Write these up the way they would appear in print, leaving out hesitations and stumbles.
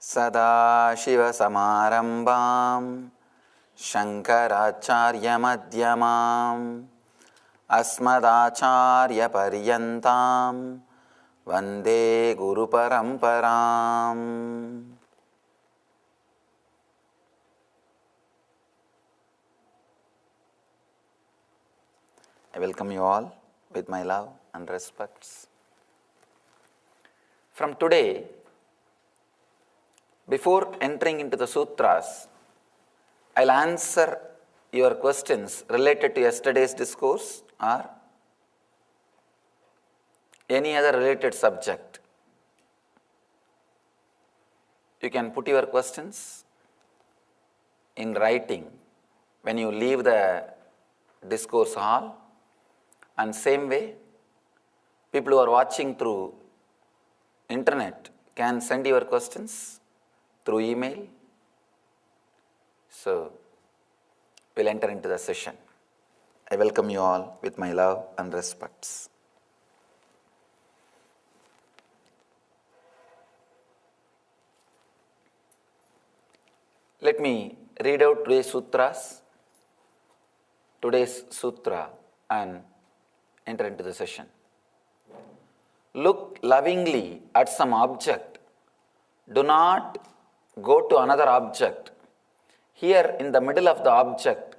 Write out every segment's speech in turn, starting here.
सदाशिवसमारम्भां शङ्कराचार्यमध्यमाम् अस्मदाचार्यपर्यन्तां वन्दे गुरुपरम्पराम्. I welcome you all with my love and respects. From today, before entering into the sutras, I'll answer your questions related to yesterday's discourse or any other related subject. You can put your questions in writing when you leave the discourse hall, and same way, people who are watching through internet can send your questions through email. So, we'll enter into the session. I welcome you all with my love and respects. Let me read out today's sutra, and enter into the session. Look lovingly at some object. Do not go to another object. Here in the middle of the object,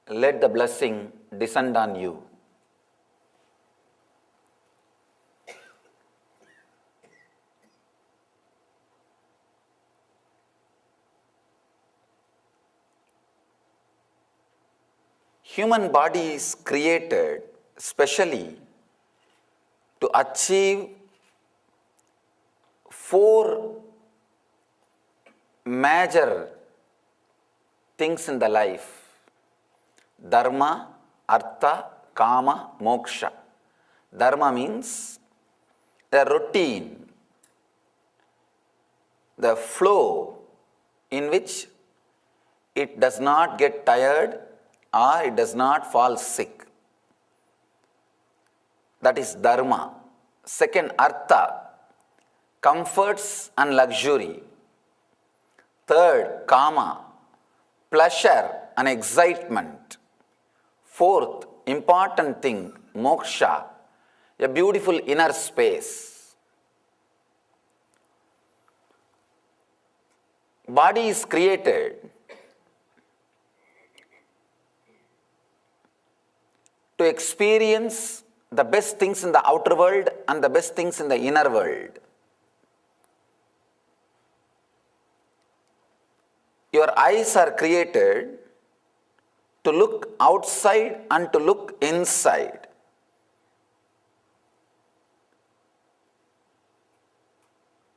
let the blessing descend on you. Human body is created specially to achieve 4 major things in the life: dharma, artha, kama, moksha. Dharma means the routine, the flow in which it does not get tired or it does not fall sick. That is dharma. Second, artha, comforts and luxury. Third, kama, pleasure and excitement. Fourth, important thing, moksha, a beautiful inner space. Body is created to experience the best things in the outer world and the best things in the inner world. Your eyes are created to look outside and to look inside.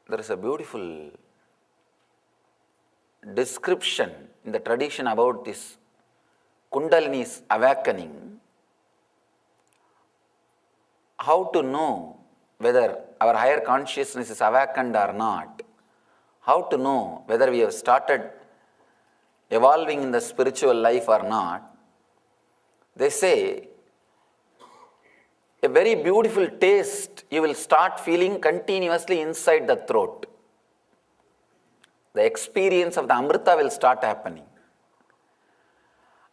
There is a beautiful description in the tradition about this Kundalini's awakening. How to know whether our higher consciousness is awakened or not? How to know whether we have started evolving in the spiritual life or not? They say a very beautiful taste you will start feeling continuously inside the throat. The experience of the Amrita will start happening.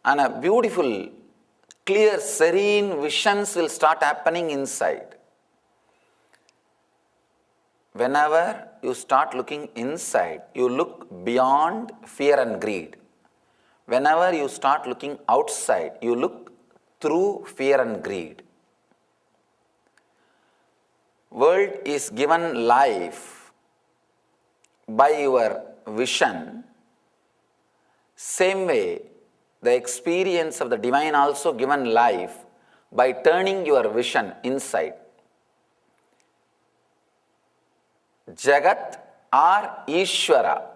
And a beautiful, clear, serene visions will start happening inside. Whenever you start looking inside, you look beyond fear and greed. Whenever you start looking outside, you look through fear and greed. World is given life by your vision. Same way, the experience of the divine also given life by turning your vision inside. Jagat or Ishvara.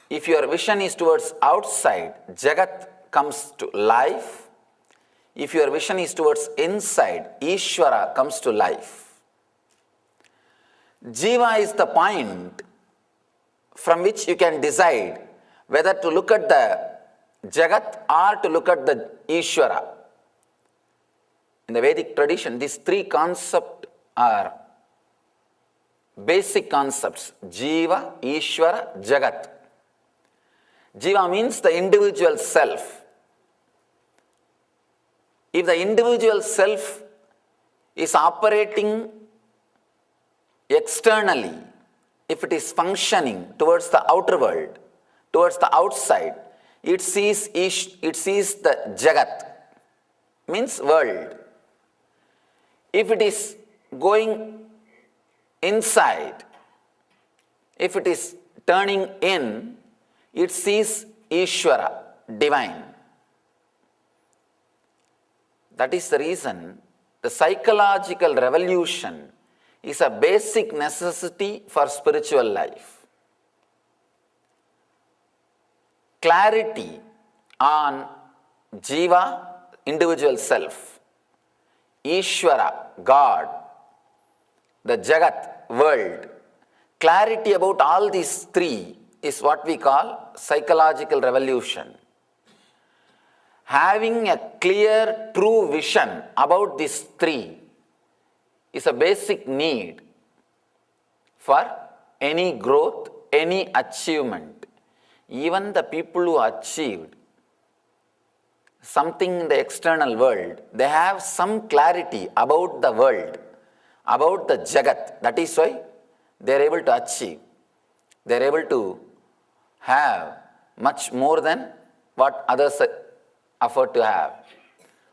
If your vision is towards outside, Jagat comes to life. If your vision is towards inside, Ishvara comes to life. Jiva is the point from which you can decide whether to look at the Jagat or to look at the Ishvara. In the Vedic tradition, these 3 concepts are basic concepts, Jiva, Ishvara, Jagat. Jiva means the individual self. If the individual self is operating externally, if it is functioning towards the outer world, towards the outside, it sees the Jagat, means world. If it is going inside, if it is turning in, it sees Ishvara, divine. That is the reason the psychological revolution is a basic necessity for spiritual life. Clarity on Jiva, individual self, Ishvara, God, the Jagat, world. Clarity about all these three is what we call psychological revolution. Having a clear, true vision about these three is a basic need for any growth, any achievement. Even the people who achieved something in the external world, they have some clarity about the world, about the Jagat. That is why they are able to achieve. They are able to have much more than what others afford to have,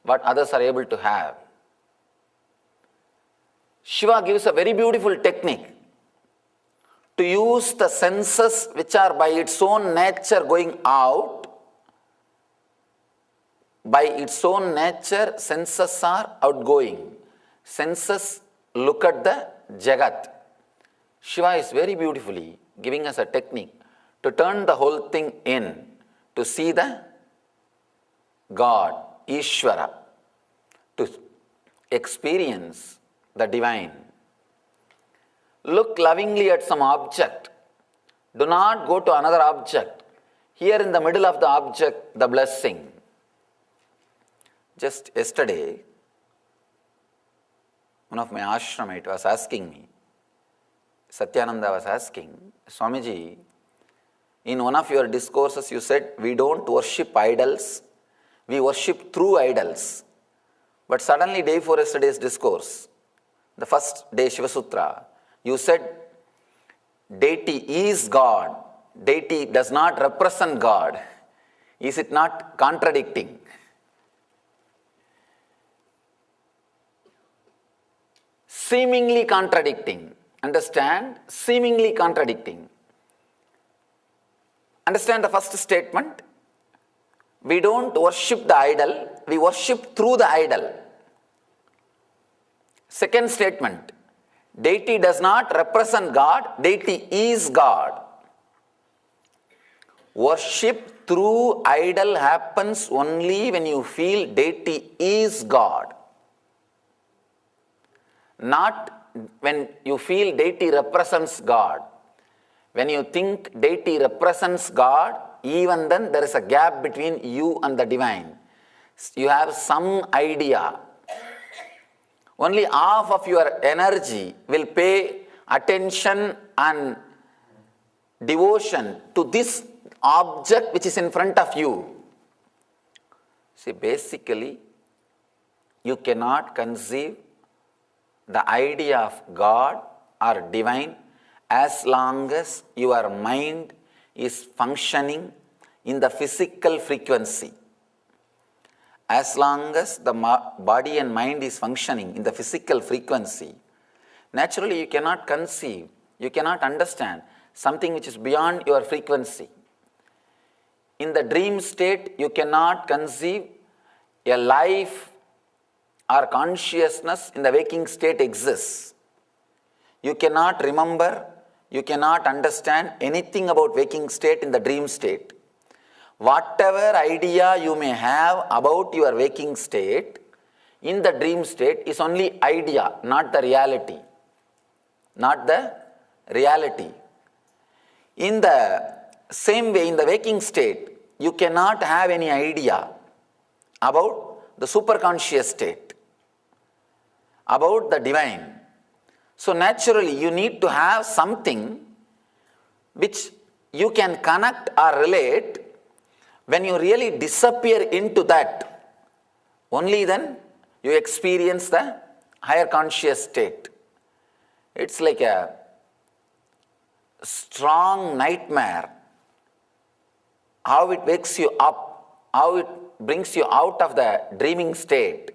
what others are able to have. Shiva gives a very beautiful technique to use the senses which are by its own nature going out. By its own nature, senses are outgoing. Senses look at the Jagat. Shiva is very beautifully giving us a technique to turn the whole thing in, to see the God, Ishvara, to experience the divine. Look lovingly at some object. Do not go to another object. Here in the middle of the object, the blessing. Just yesterday, one of my ashramites was asking me, Satyananda was asking, Swamiji, in one of your discourses you said, we don't worship idols, we worship through idols. But suddenly, day before yesterday's discourse, the first day Shiva Sutra, you said, deity is God, deity does not represent God. Is it not contradicting? Seemingly contradicting. Understand? Seemingly contradicting. Understand the first statement? We don't worship the idol, we worship through the idol. Second statement, deity does not represent God, deity is God. Worship through idol happens only when you feel deity is God. Not when you feel deity represents God. When you think deity represents God, even then there is a gap between you and the divine. You have some idea. Only half of your energy will pay attention and devotion to this object which is in front of you. See, basically, you cannot conceive the idea of God or divine as long as your mind is functioning in the physical frequency. As long as the body and mind is functioning in the physical frequency, naturally you cannot conceive, you cannot understand something which is beyond your frequency. In the dream state, you cannot conceive a life or consciousness in the waking state exists. You cannot remember, you cannot understand anything about waking state in the dream state. Whatever idea you may have about your waking state, in the dream state is only idea, not the reality. Not the reality. In the same way, in the waking state, you cannot have any idea about the superconscious state, about the divine. So naturally, you need to have something which you can connect or relate. When you really disappear into that, only then you experience the higher conscious state. It's like a strong nightmare, how it wakes you up, how it brings you out of the dreaming state.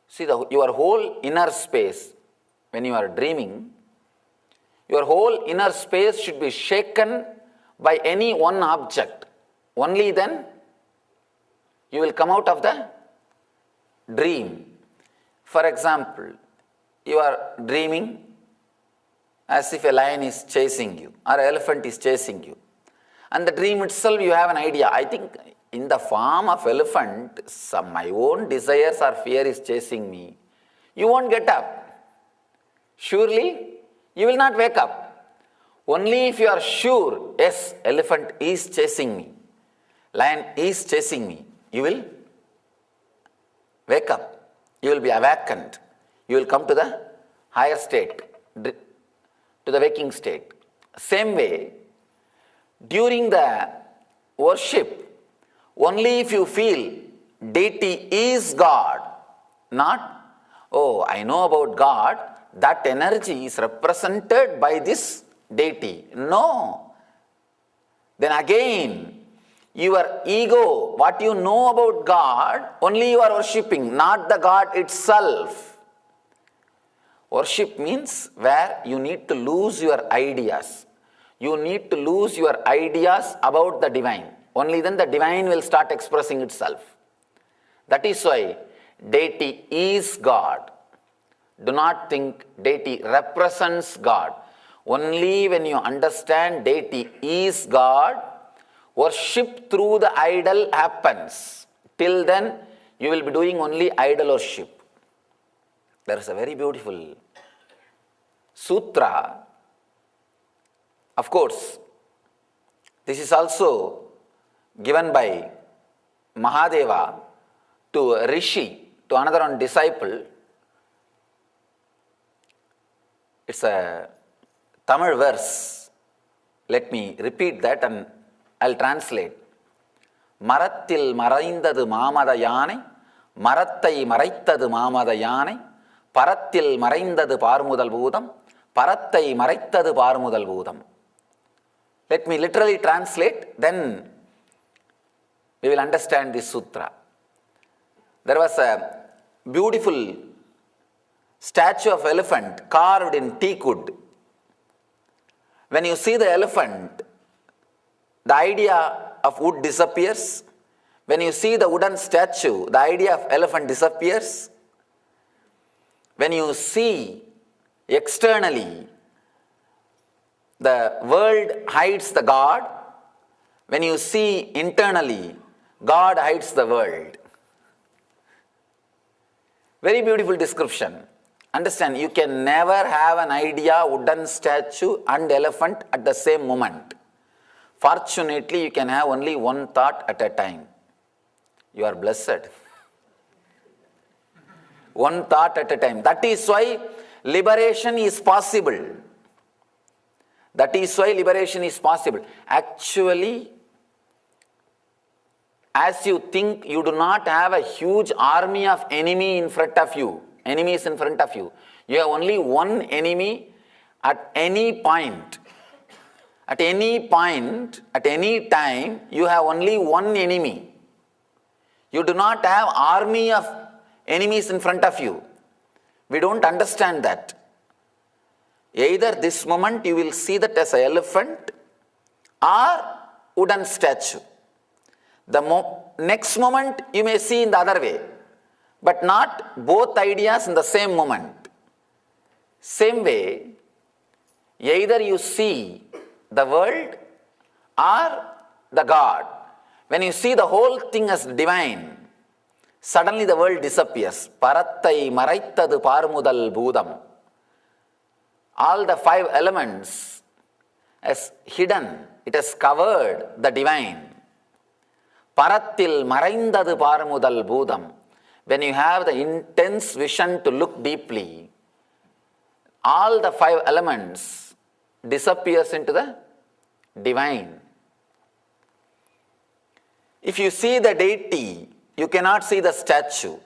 See, your whole inner space, when you are dreaming, your whole inner space should be shaken by any one object. Only then you will come out of the dream. For example, you are dreaming as if a lion is chasing you or an elephant is chasing you. And the dream itself, you have an idea. I think in the form of elephant, my own desires or fear is chasing me. You won't get up. Surely, you will not wake up. Only if you are sure, yes, elephant is chasing me, lion is chasing me, you will wake up. You will be awakened. You will come to the higher state, to the waking state. Same way, during the worship, only if you feel deity is God, not, oh, I know about God, that energy is represented by this deity. No. Then again, your ego, what you know about God, only you are worshipping, not the God itself. Worship means where you need to lose your ideas. You need to lose your ideas about the divine. Only then the divine will start expressing itself. That is why deity is God. Do not think deity represents God. Only when you understand deity is God, worship through the idol happens. Till then, you will be doing only idol worship. There is a very beautiful sutra. Of course, this is also given by Mahadeva to a rishi, to another one disciple. It's a Tamil verse. Let me repeat that and I'll translate. Marathil maraindadu mamada yanai, marattai maraitadu mamada yanai, parathil maraindadu parmudal bhudam, parattai maraitadu parmudal bhudam. Let me literally translate, then we will understand this sutra. There was a beautiful statue of elephant carved in teak wood. When you see the elephant, the idea of wood disappears. When you see the wooden statue, the idea of elephant disappears. When you see externally, the world hides the God. When you see internally, God hides the world. Very beautiful description. Understand, you can never have an idea, wooden statue and elephant at the same moment. Fortunately, you can have only one thought at a time. You are blessed. One thought at a time. That is why liberation is possible. That is why liberation is possible. Actually, as you think, you do not have a huge army of enemies in front of you. You have only one enemy at any point. At any point, at any time, you have only one enemy. You do not have army of enemies in front of you. We don't understand that. Either this moment you will see that as an elephant or wooden statue. The next moment you may see in the other way, but not both ideas in the same moment. Same way, either you see the world or the God. When you see the whole thing as divine, suddenly the world disappears. Parattai maraitadu parmudal bhudam. All the five elements as hidden, it has covered the divine. Parattil maraindadu parmudal bhudam. When you have the intense vision to look deeply, all the five elements disappears into the divine. If you see the deity, you cannot see the statue.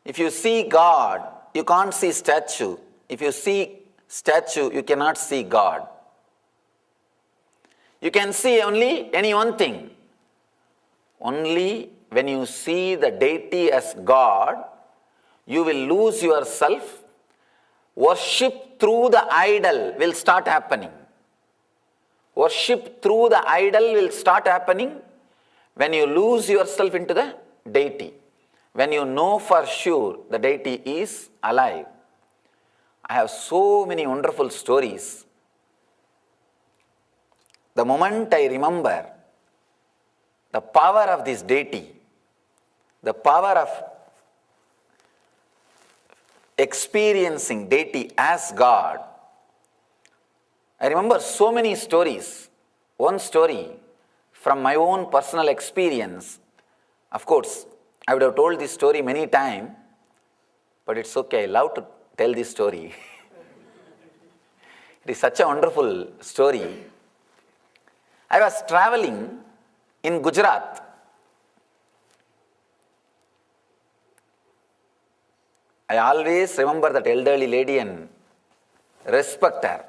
If you see God, you can't see statue. If you see statue, you cannot see God. You can see only any one thing. Only when you see the deity as God, you will lose yourself. Worship through the idol will start happening. Worship through the idol will start happening when you lose yourself into the deity. When you know for sure the deity is alive. I have so many wonderful stories. The moment I remember the power of this deity, the power of experiencing deity as God, I remember so many stories. One story from my own personal experience. Of course, I would have told this story many times, but it's okay. I love to tell this story. It is such a wonderful story. I was traveling in Gujarat. I always remember that elderly lady and respect her.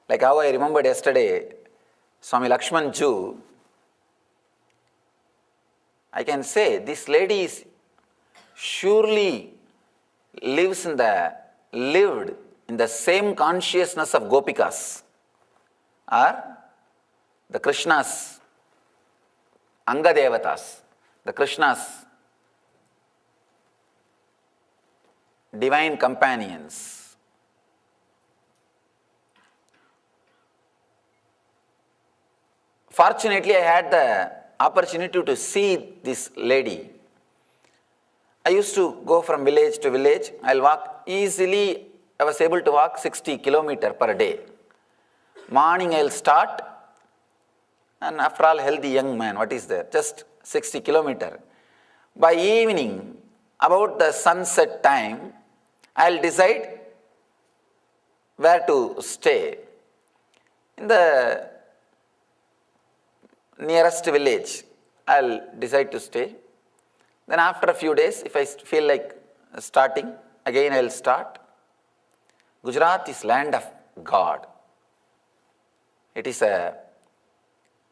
Like how I remembered yesterday, Swami Lakshman Ju. I can say this lady is surely lived in the same consciousness of Gopikas or the Krishna's Anga Devatas, the Krishna's divine companions. Fortunately, I had the opportunity to see this lady. I used to go from village to village. I'll walk easily. I was able to walk 60 kilometers per day. Morning I'll start, and after all, healthy young man, what is there? Just 60 kilometers. By evening, about the sunset time, I'll decide where to stay. In the nearest village, I'll decide to stay. Then after a few days, if I feel like starting, again I'll start. Gujarat is land of God. It is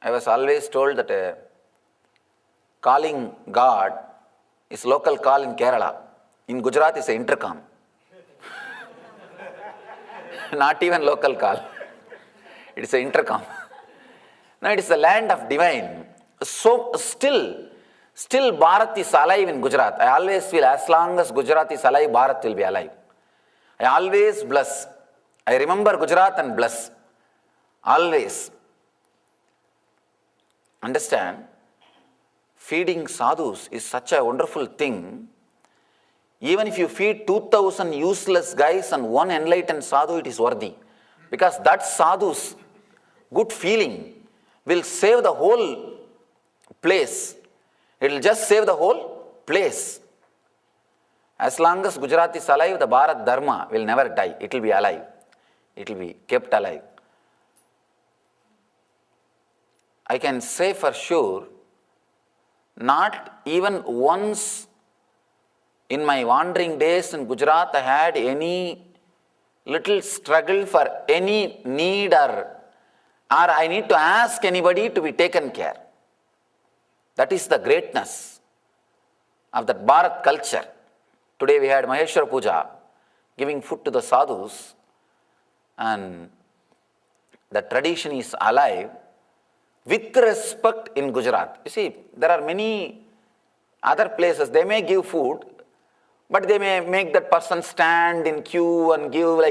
I was always told that calling God is local call in Kerala. In Gujarat is an intercom. Not even local call. It is an intercom. Now it is the land of divine. So still Bharat is alive in Gujarat. I always feel as long as Gujarat is alive, Bharat will be alive. I always bless. I remember Gujarat and bless. Always. Understand? Feeding sadhus is such a wonderful thing. Even if you feed 2,000 useless guys and one enlightened sadhu, it is worthy. Because that sadhu's good feeling will save the whole place. It will just save the whole place. As long as Gujarat is alive, the Bharat Dharma will never die. It will be alive. It will be kept alive. I can say for sure, not even once in my wandering days in Gujarat, I had any little struggle for any need or I need to ask anybody to be taken care. That is the greatness of that Bharat culture. Today we had Maheshwara Puja, giving food to the sadhus, and the tradition is alive with respect in Gujarat. You see, there are many other places, they may give food, but they may make that person stand in queue and give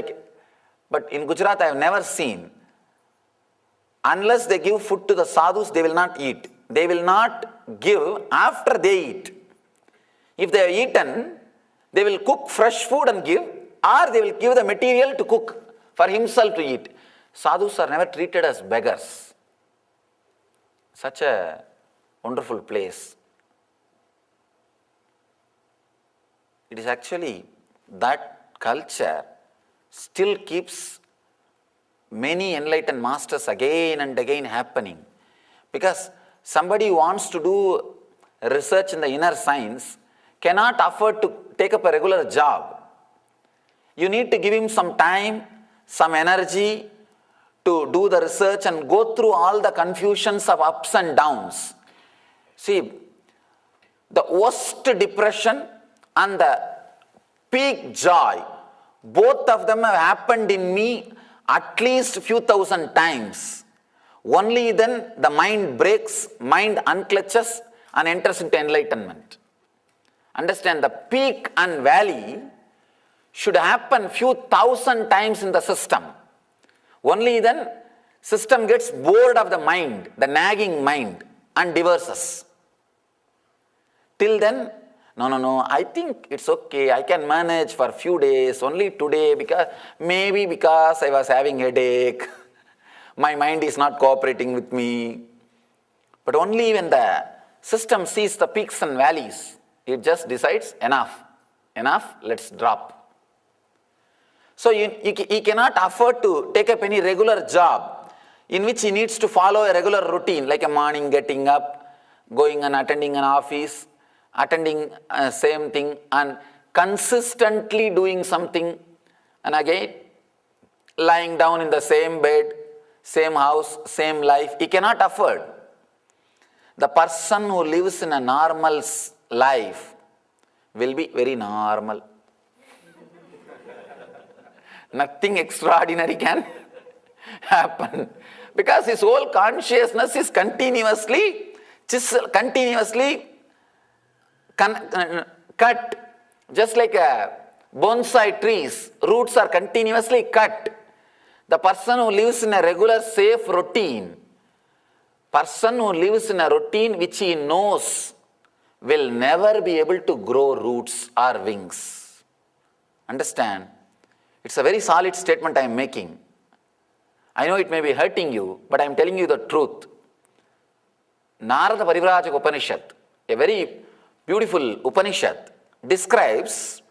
but in Gujarat I have never seen. Unless they give food to the sadhus, they will not eat. They will not give after they eat. If they have eaten, they will cook fresh food and give, or they will give the material to cook for himself to eat. Sadhus are never treated as beggars. Such a wonderful place. It is actually that culture still keeps many enlightened masters again and again happening. Because somebody who wants to do research in the inner science cannot afford to take up a regular job. You need to give him some time, some energy to do the research and go through all the confusions of ups and downs. See, the worst depression and the peak joy, both of them have happened in me at least few thousand times. Only then the mind breaks, mind unclutches and enters into enlightenment. Understand, the peak and valley should happen few thousand times in the system. Only then system gets bored of the mind, the nagging mind, and divorces. Till then, no, I think it's okay, I can manage for a few days, only today, because I was having headache, my mind is not cooperating with me. But only when the system sees the peaks and valleys, it just decides, enough, let's drop. So he cannot afford to take up any regular job in which he needs to follow a regular routine, like a morning getting up, going and attending an office, attending same thing and consistently doing something, and again lying down in the same bed, same house, same life. He cannot afford. The person who lives in a normal life will be very normal. Nothing extraordinary can happen, because his whole consciousness is continuously cut, just like bonsai trees, roots are continuously cut. The person who lives in a regular safe routine, person who lives in a routine which he knows, will never be able to grow roots or wings. Understand? It's a very solid statement I am making. I know it may be hurting you, but I am telling you the truth. Narada Parivrajaka Upanishad, a very beautiful Upanishad, describes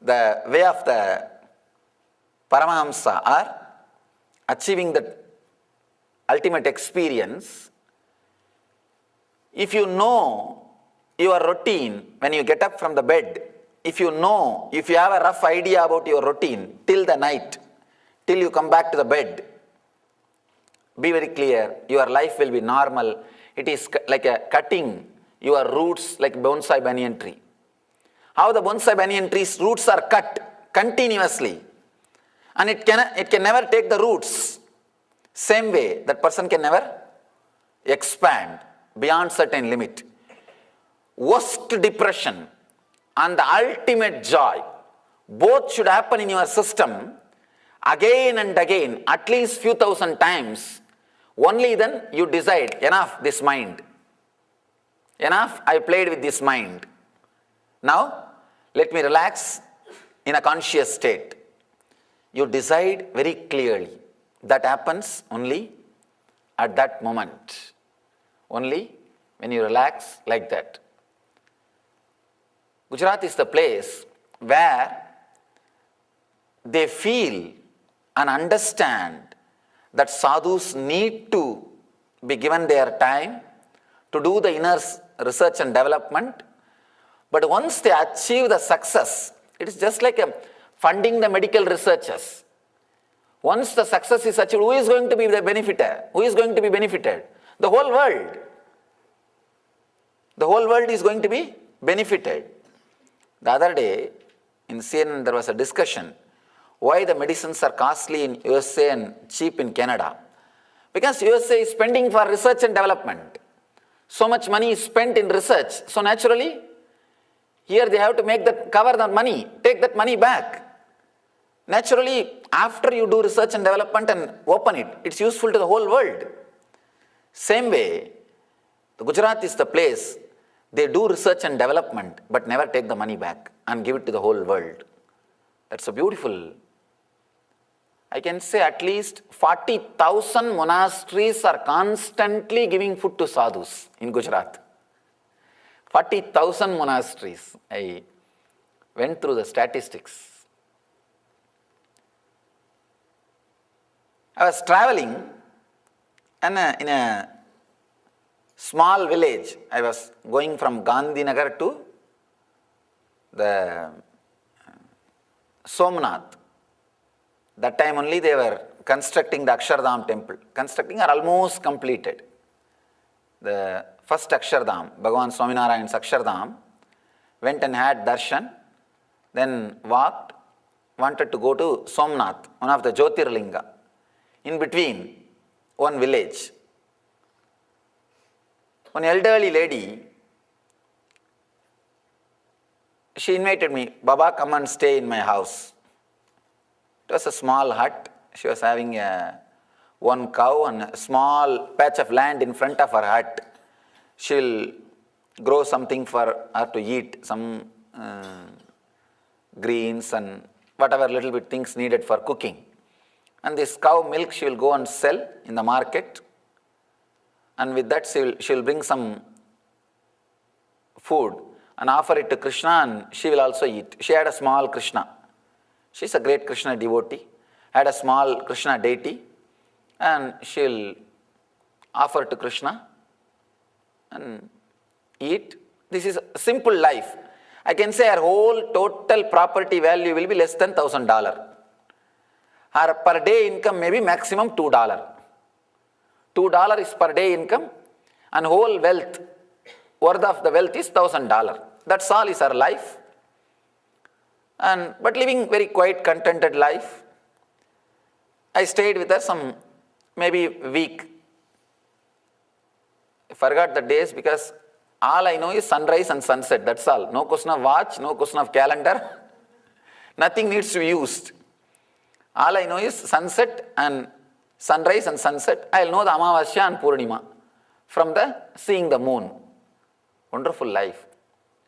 the way of the Paramahamsa, or achieving the ultimate experience. If you know your routine when you get up from the bed, if you have a rough idea about your routine till the night, till you come back to the bed, be very clear, your life will be normal. It is like a cutting your roots like bonsai banyan tree. How the bonsai banyan tree's roots are cut continuously, and it can never take the roots. Same way, that person can never expand beyond certain limit. Worst depression and the ultimate joy, both should happen in your system again and again, at least few thousand times. Only then you decide, enough this mind. Enough, I played with this mind. Now, let me relax in a conscious state. You decide very clearly. That happens only at that moment. Only when you relax like that. Gujarat is the place where they feel and understand that sadhus need to be given their time to do the inner research and development. But once they achieve the success, it is just like funding the medical researchers. Once the success is achieved, who is going to be the benefiter? Who is going to be benefited? The whole world. The whole world is going to be benefited. The other day, in CNN, there was a discussion why the medicines are costly in USA and cheap in Canada. Because USA is spending for research and development. So much money is spent in research. So naturally, here they have to cover the money, take that money back. Naturally, after you do research and development and open it, it's useful to the whole world. Same way, the Gujarat is the place they do research and development but never take the money back and give it to the whole world. That's a beautiful. I can say at least 40,000 monasteries are constantly giving food to sadhus in Gujarat. 40,000 monasteries. I went through the statistics. I was traveling and in a small village. I was going from Gandhinagar to the Somnath. That time only they were constructing the Akshardham temple. Constructing or almost completed. The first Akshardham, Bhagavan Swaminarayan's Akshardham, went and had darshan, then walked, wanted to go to Somnath, one of the Jyotirlinga. In between, one village. One elderly lady, she invited me, Baba, come and stay in my house. It was a small hut. She was having one cow and a small patch of land in front of her hut. She'll grow something for her to eat, some greens and whatever little bit things needed for cooking. And this cow milk she will go and sell in the market. And with that she'll bring some food and offer it to Krishna, and she will also eat. She had a small Krishna. She's a great Krishna devotee. Had a small Krishna deity, and she'll offer to Krishna and eat. This is a simple life. I can say her whole total property value will be less than $1,000. Her per day income may be maximum $2. $2 is per day income, and whole wealth, worth of the wealth is $1,000. That's all is her life. But living very quiet, contented life. I stayed with her some maybe week. I forgot the days because all I know is sunrise and sunset. That's all. No question of watch, no question of calendar. Nothing needs to be used. All I know is sunset and sunrise and sunset. I'll know the Amavasya and Purnima from the seeing the moon. Wonderful life.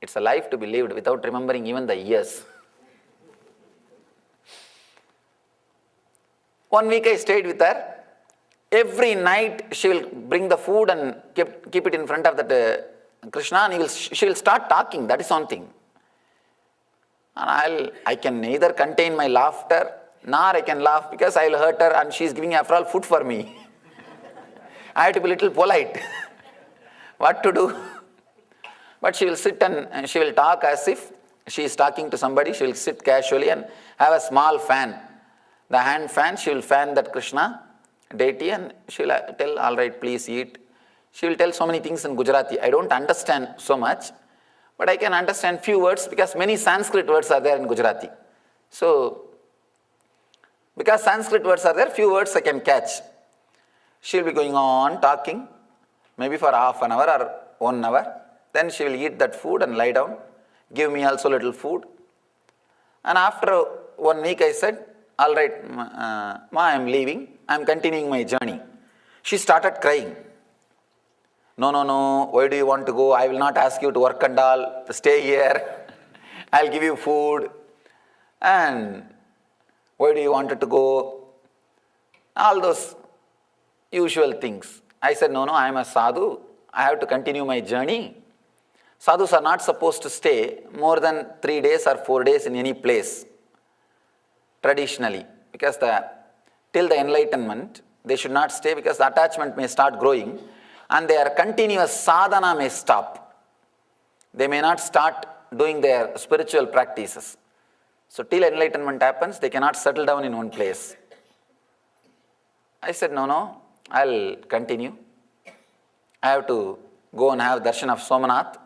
It's a life to be lived without remembering even the years. 1 week I stayed with her. Every night she will bring the food and keep it in front of that Krishna, and she will start talking. That is one thing. And I can neither contain my laughter nor I can laugh because I will hurt her, and she is giving after all food for me. I have to be a little polite. What to do? But she will sit and she will talk as if she is talking to somebody. She will sit casually and have a small fan. The hand fan, she will fan that Krishna deity, and she will tell, all right, please eat. She will tell so many things in Gujarati. I don't understand so much, but I can understand few words because many Sanskrit words are there in Gujarati. So, because Sanskrit words are there, few words I can catch. She will be going on talking, maybe for half an hour or 1 hour. Then she will eat that food and lie down, give me also little food. And after 1 week I said, all right, Ma, I am leaving. I am continuing my journey. She started crying. No, why do you want to go? I will not ask you to work and all. Stay here. I'll give you food. And why do you want to go? All those usual things. I said, no, I am a sadhu. I have to continue my journey. Sadhus are not supposed to stay more than 3 days or 4 days in any place. Traditionally, because till the enlightenment, they should not stay because the attachment may start growing and their continuous sadhana may stop. They may not start doing their spiritual practices. So till enlightenment happens, they cannot settle down in one place. I said, no, I'll continue. I have to go and have darshan of Somnath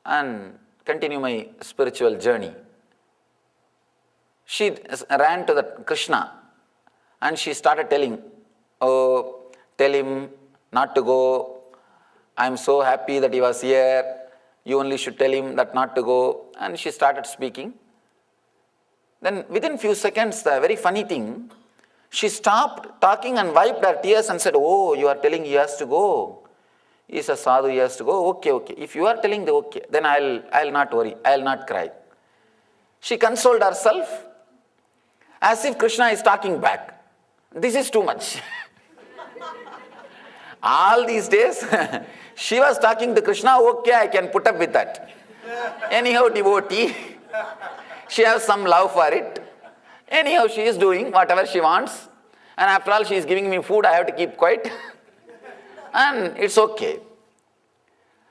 and continue my spiritual journey. She ran to the Krishna and she started telling, oh, tell him not to go. I am so happy that he was here. You only should tell him that not to go. And she started speaking. Then within few seconds, the very funny thing, she stopped talking and wiped her tears and said, oh, you are telling he has to go. He is a sadhu, he has to go. Okay. If you are telling the okay, then I'll not worry. I'll not cry. She consoled herself as if Krishna is talking back. This is too much. All these days, she was talking to Krishna, okay, I can put up with that. Anyhow, devotee, she has some love for it. Anyhow, she is doing whatever she wants. And after all, she is giving me food, I have to keep quiet. And it's okay.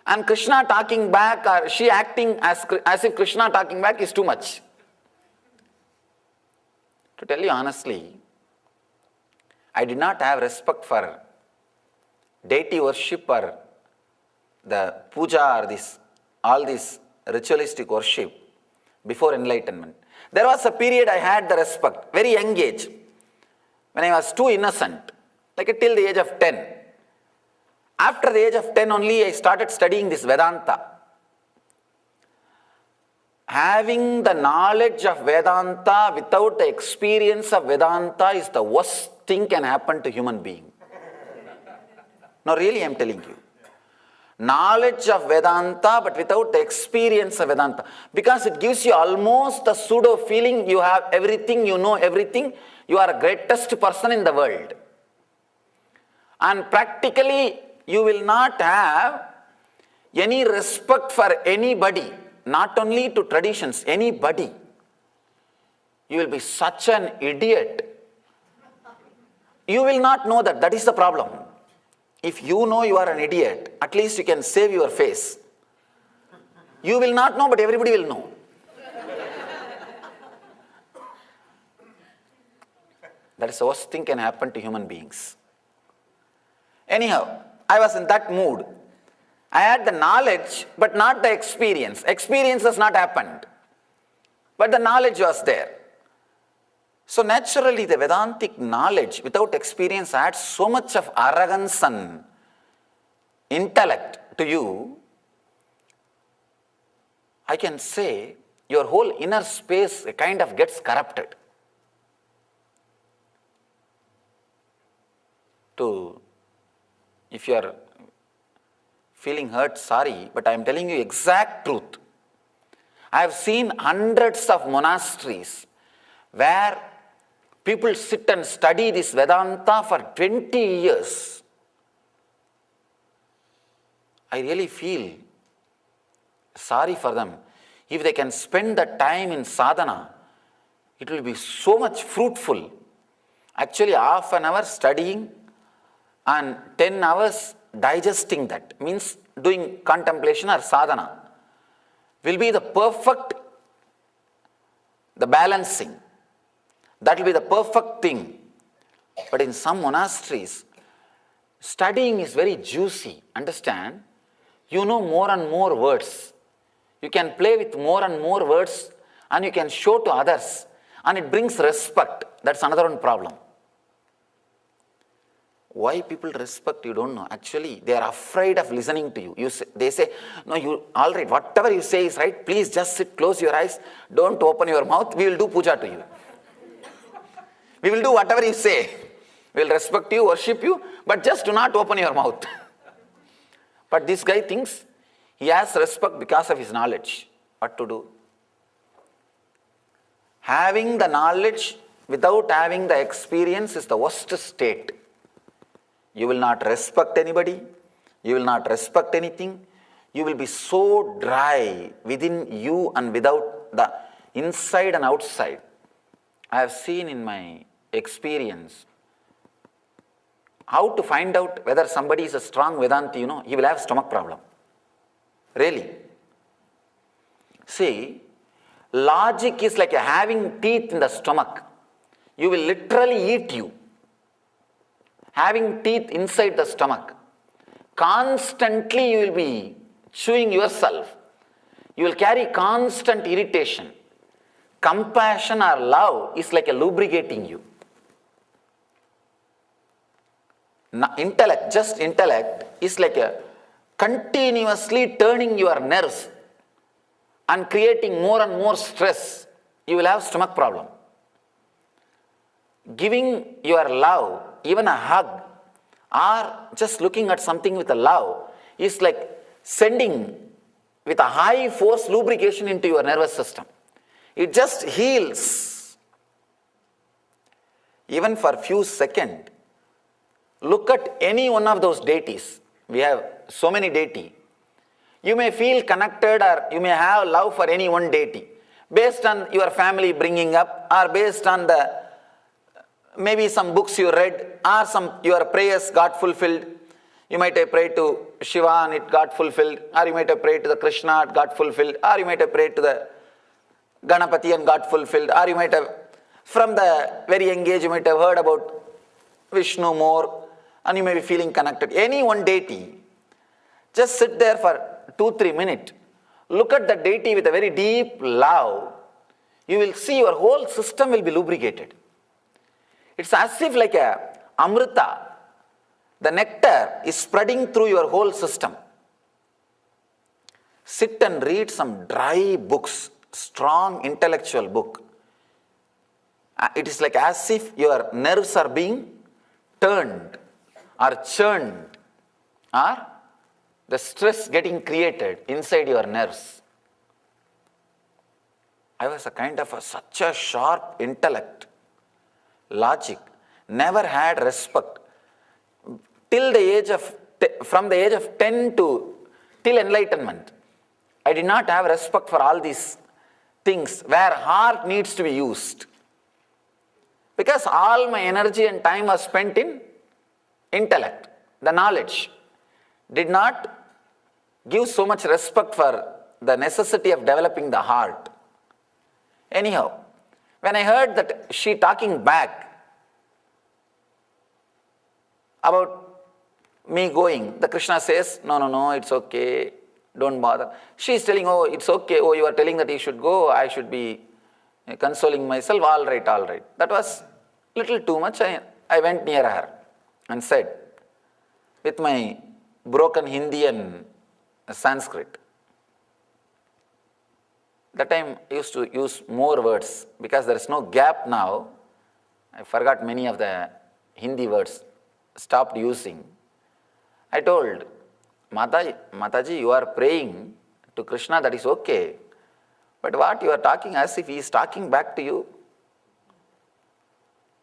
And Krishna talking back, or she acting as if Krishna talking back is too much. To tell you honestly, I did not have respect for deity worship or the puja or all this ritualistic worship before enlightenment. There was a period I had the respect, very young age, when I was too innocent, like till the age of 10. After the age of 10 only, I started studying this Vedanta. Having the knowledge of Vedanta without the experience of Vedanta is the worst thing can happen to human being. No, really, I am telling you. Knowledge of Vedanta, but without the experience of Vedanta. Because it gives you almost the pseudo feeling you have everything, you know everything, you are the greatest person in the world. And practically, you will not have any respect for anybody, not only to traditions, anybody. You will be such an idiot. You will not know that. That is the problem. If you know you are an idiot, at least you can save your face. You will not know, but everybody will know. That is the worst thing can happen to human beings. Anyhow, I was in that mood. I had the knowledge, but not the experience. Experience has not happened. But the knowledge was there. So naturally, the Vedantic knowledge without experience adds so much of arrogance and intellect to you. I can say your whole inner space kind of gets corrupted. If you are feeling hurt, sorry, but I am telling you exact truth. I have seen hundreds of monasteries where people sit and study this Vedanta for 20 years. I really feel sorry for them. If they can spend the time in sadhana, it will be so much fruitful. Actually, half an hour studying and 10 hours digesting that, means doing contemplation or sadhana, will be the perfect, the balancing. That will be the perfect thing. But in some monasteries, studying is very juicy. Understand? You know more and more words. You can play with more and more words and you can show to others. And it brings respect. That's another one problem. Why people respect, you don't know. Actually, they are afraid of listening to you. They say, no, you all right, whatever you say is right. Please just sit, close your eyes. Don't open your mouth. We will do puja to you. We will do whatever you say. We will respect you, worship you, but just do not open your mouth. But this guy thinks he has respect because of his knowledge. What to do? Having the knowledge without having the experience is the worst state. You will not respect anybody. You will not respect anything. You will be so dry within you and without the inside and outside. I have seen in my experience how to find out whether somebody is a strong Vedanti, he will have stomach problem. Really. See, logic is like having teeth in the stomach. You will literally eat you. Having teeth inside the stomach. Constantly you will be chewing yourself. You will carry constant irritation. Compassion or love is like a lubricating you. Intellect, just intellect, is like a continuously turning your nerves and creating more and more stress. You will have stomach problem. Giving your love, even a hug, or just looking at something with a love, is like sending with a high force lubrication into your nervous system. It just heals. Even for a few seconds, look at any one of those deities. We have so many deities. You may feel connected or you may have love for any one deity based on your family bringing up or based on the maybe some books you read, or some your prayers got fulfilled. You might have prayed to Shiva and it got fulfilled, or you might have prayed to the Krishna, it got fulfilled, or you might have prayed to the Ganapati and got fulfilled, or you might have, from the very young age, you might have heard about Vishnu more, and you may be feeling connected. Any one deity, just sit there for 2-3 minutes, look at the deity with a very deep love, you will see your whole system will be lubricated. It's as if like a amrita, the nectar is spreading through your whole system. Sit and read some dry books, strong intellectual book. It is like as if your nerves are being turned or churned, or the stress getting created inside your nerves. I was a kind of such a sharp intellect, logic, never had respect. Till the age of, from the age of 10 to till enlightenment, I did not have respect for all these things where heart needs to be used. Because all my energy and time was spent in intellect, the knowledge. Did not give so much respect for the necessity of developing the heart. Anyhow, when I heard that she talking back about me going, the Krishna says, no, it's okay, don't bother. She is telling, oh, it's okay, oh, you are telling that you should go, I should be consoling myself, all right. That was little too much. I went near her and said, with my broken Hindi and Sanskrit. That time I used to use more words because there is no gap now. I forgot many of the Hindi words, stopped using. I told, Mataji, you are praying to Krishna, that is okay. But what you are talking as if he is talking back to you.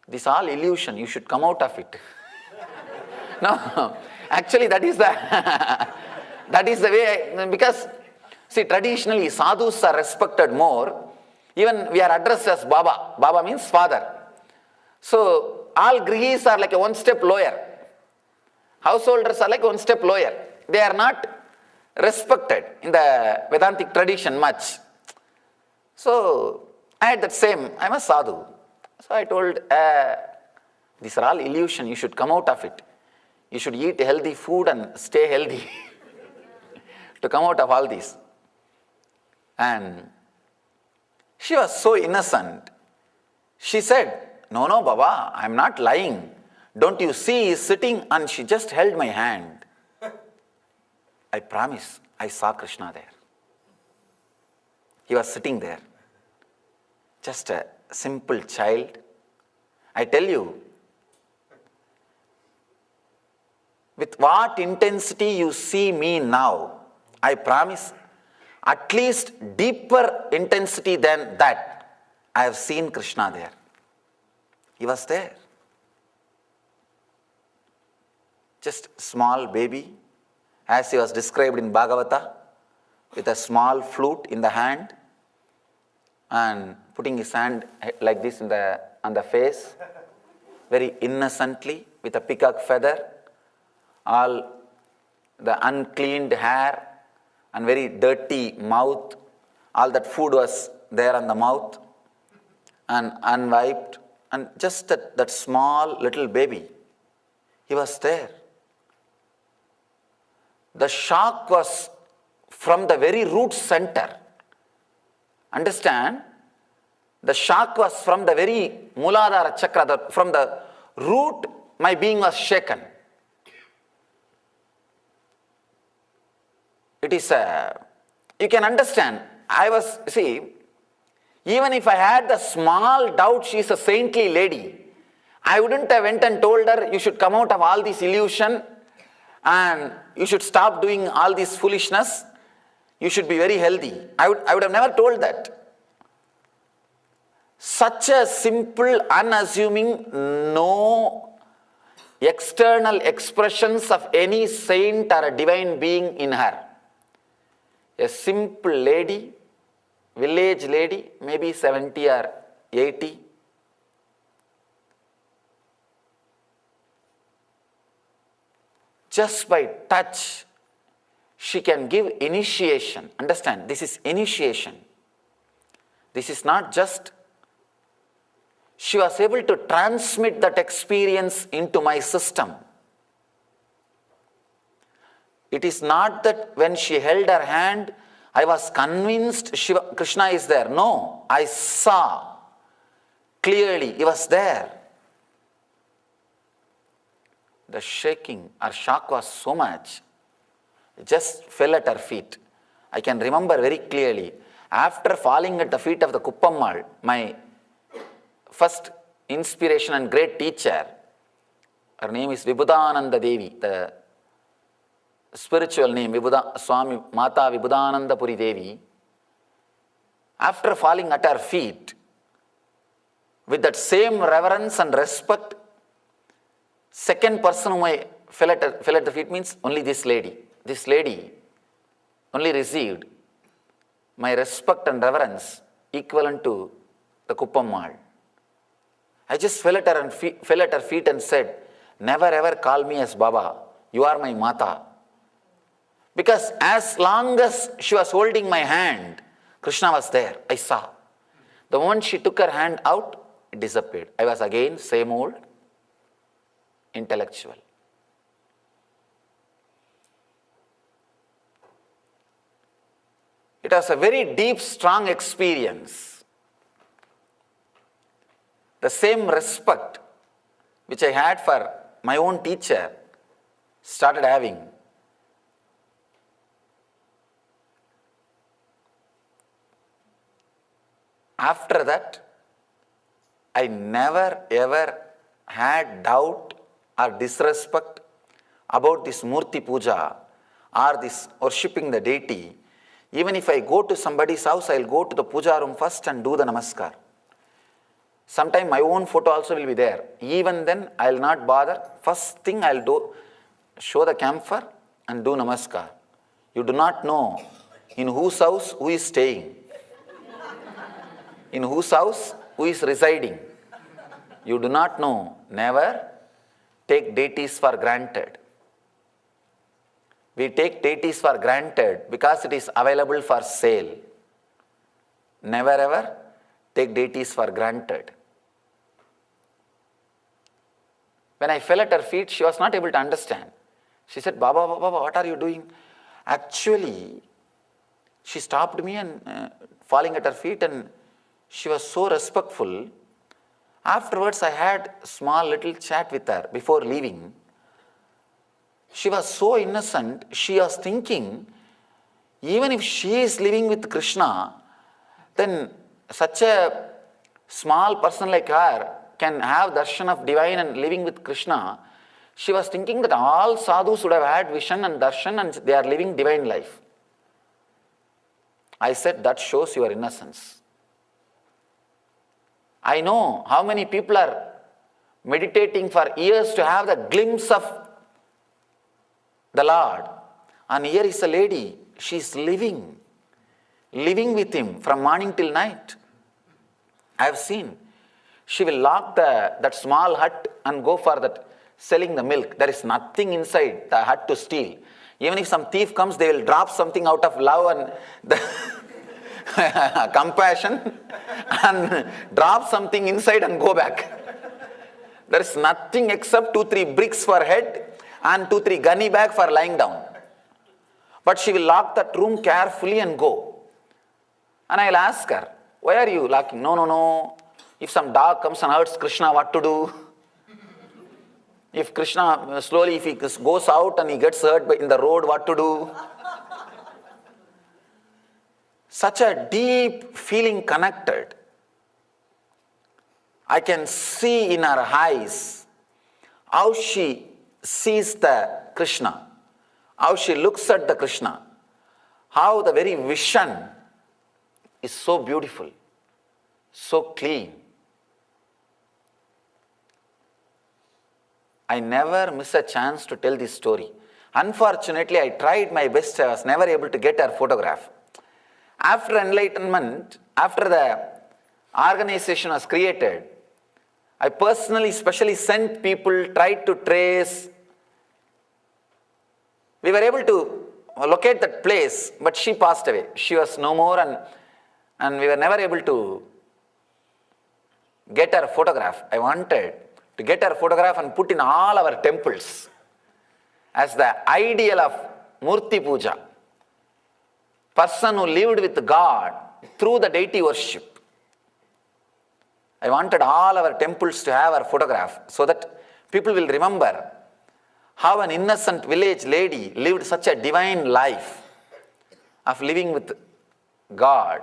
This all illusion, you should come out of it. No, actually that is the way, because see, traditionally sadhus are respected more. Even we are addressed as Baba. Baba means father. So all grihis are like a one step lower. Householders are like one step lower. They are not respected in the Vedantic tradition much. So I had that same, I'm a sadhu. So I told, these are all illusion, you should come out of it. You should eat healthy food and stay healthy to come out of all this. And she was so innocent. She said, no, Baba, I'm not lying. Don't you see he is sitting? And she just held my hand. I promise, I saw Krishna there. He was sitting there. Just a simple child. I tell you, with what intensity you see me now, I promise, at least deeper intensity than that, I have seen Krishna there. He was there. Just small baby, as he was described in Bhagavata, with a small flute in the hand and putting his hand like this on the face, very innocently, with a peacock feather, all the uncleaned hair and very dirty mouth, all that food was there on the mouth and unwiped, and just that small little baby, he was there. The shock was from the very root center. Understand? The shock was from the very Muladhara chakra, from the root my being was shaken. It is you can understand, even if I had the small doubt she is a saintly lady, I wouldn't have went and told her, you should come out of all this illusion and you should stop doing all this foolishness. You should be very healthy. I would have never told that. Such a simple, unassuming, no external expressions of any saint or a divine being in her. A simple lady, village lady, maybe 70 or 80. just by touch, she can give initiation. Understand, this is initiation. This is not just, she was able to transmit that experience into my system. It is not that when she held her hand, I was convinced Krishna is there. No, I saw clearly he was there. The shaking or shock was so much, it just fell at her feet. I can remember very clearly, after falling at the feet of the Kuppammal, my first inspiration and great teacher, her name is Vibhudananda Devi, the spiritual name, Swami Mata Vibhudananda Puri Devi. After falling at her feet, with that same reverence and respect, second person whom I fell at the feet means only this lady. This lady only received my respect and reverence equivalent to the Kuppammal. I just fell at her feet and said, never ever call me as Baba. You are my Mata. Because as long as she was holding my hand, Krishna was there. I saw. The moment she took her hand out, it disappeared. I was again same old intellectual. It was a very deep, strong experience. The same respect which I had for my own teacher started having. After that, I never ever had doubt or disrespect about this Murti Puja or this worshipping the deity. Even if I go to somebody's house, I'll go to the puja room first and do the namaskar. Sometime my own photo also will be there. Even then, I'll not bother. First thing I'll do, show the camphor and do namaskar. You do not know in whose house who is staying. In whose house who is residing. You do not know. Never take deities for granted. We take deities for granted because it is available for sale. Never ever take deities for granted. When I fell at her feet, she was not able to understand. She said, Baba, what are you doing? Actually, she stopped me and falling at her feet, and she was so respectful. Afterwards, I had a small little chat with her before leaving. She was so innocent, she was thinking, even if she is living with Krishna, then such a small person like her can have darshan of divine and living with Krishna. She was thinking that all sadhus would have had vision and darshan and they are living divine life. I said, that shows your innocence. I know how many people are meditating for years to have the glimpse of the Lord. And here is a lady, she is living with him from morning till night. I have seen. She will lock that small hut and go for that selling the milk. There is nothing inside the hut to steal. Even if some thief comes, they will drop something out of love and the compassion and drop something inside and go back. There is nothing except 2-3 bricks for head and 2-3 gunny bag for lying down. But she will lock that room carefully and go. And I'll ask her, why are you locking? No. If some dog comes and hurts Krishna, what to do? If Krishna, slowly if he goes out and he gets hurt in the road, what to do? Such a deep feeling connected. I can see in her eyes how she sees the Krishna, how she looks at the Krishna, how the very vision is so beautiful, so clean. I never miss a chance to tell this story. Unfortunately, I tried my best. I was never able to get her photograph. After enlightenment, after the organization was created, I personally, specially sent people, tried to trace We were able to locate that place, but she passed away. She was no more, and we were never able to get her photograph. I wanted to get her photograph and put in all our temples as the ideal of Murti Puja. Person who lived with God through the deity worship. I wanted all our temples to have her photograph so that people will remember how an innocent village lady lived such a divine life of living with God.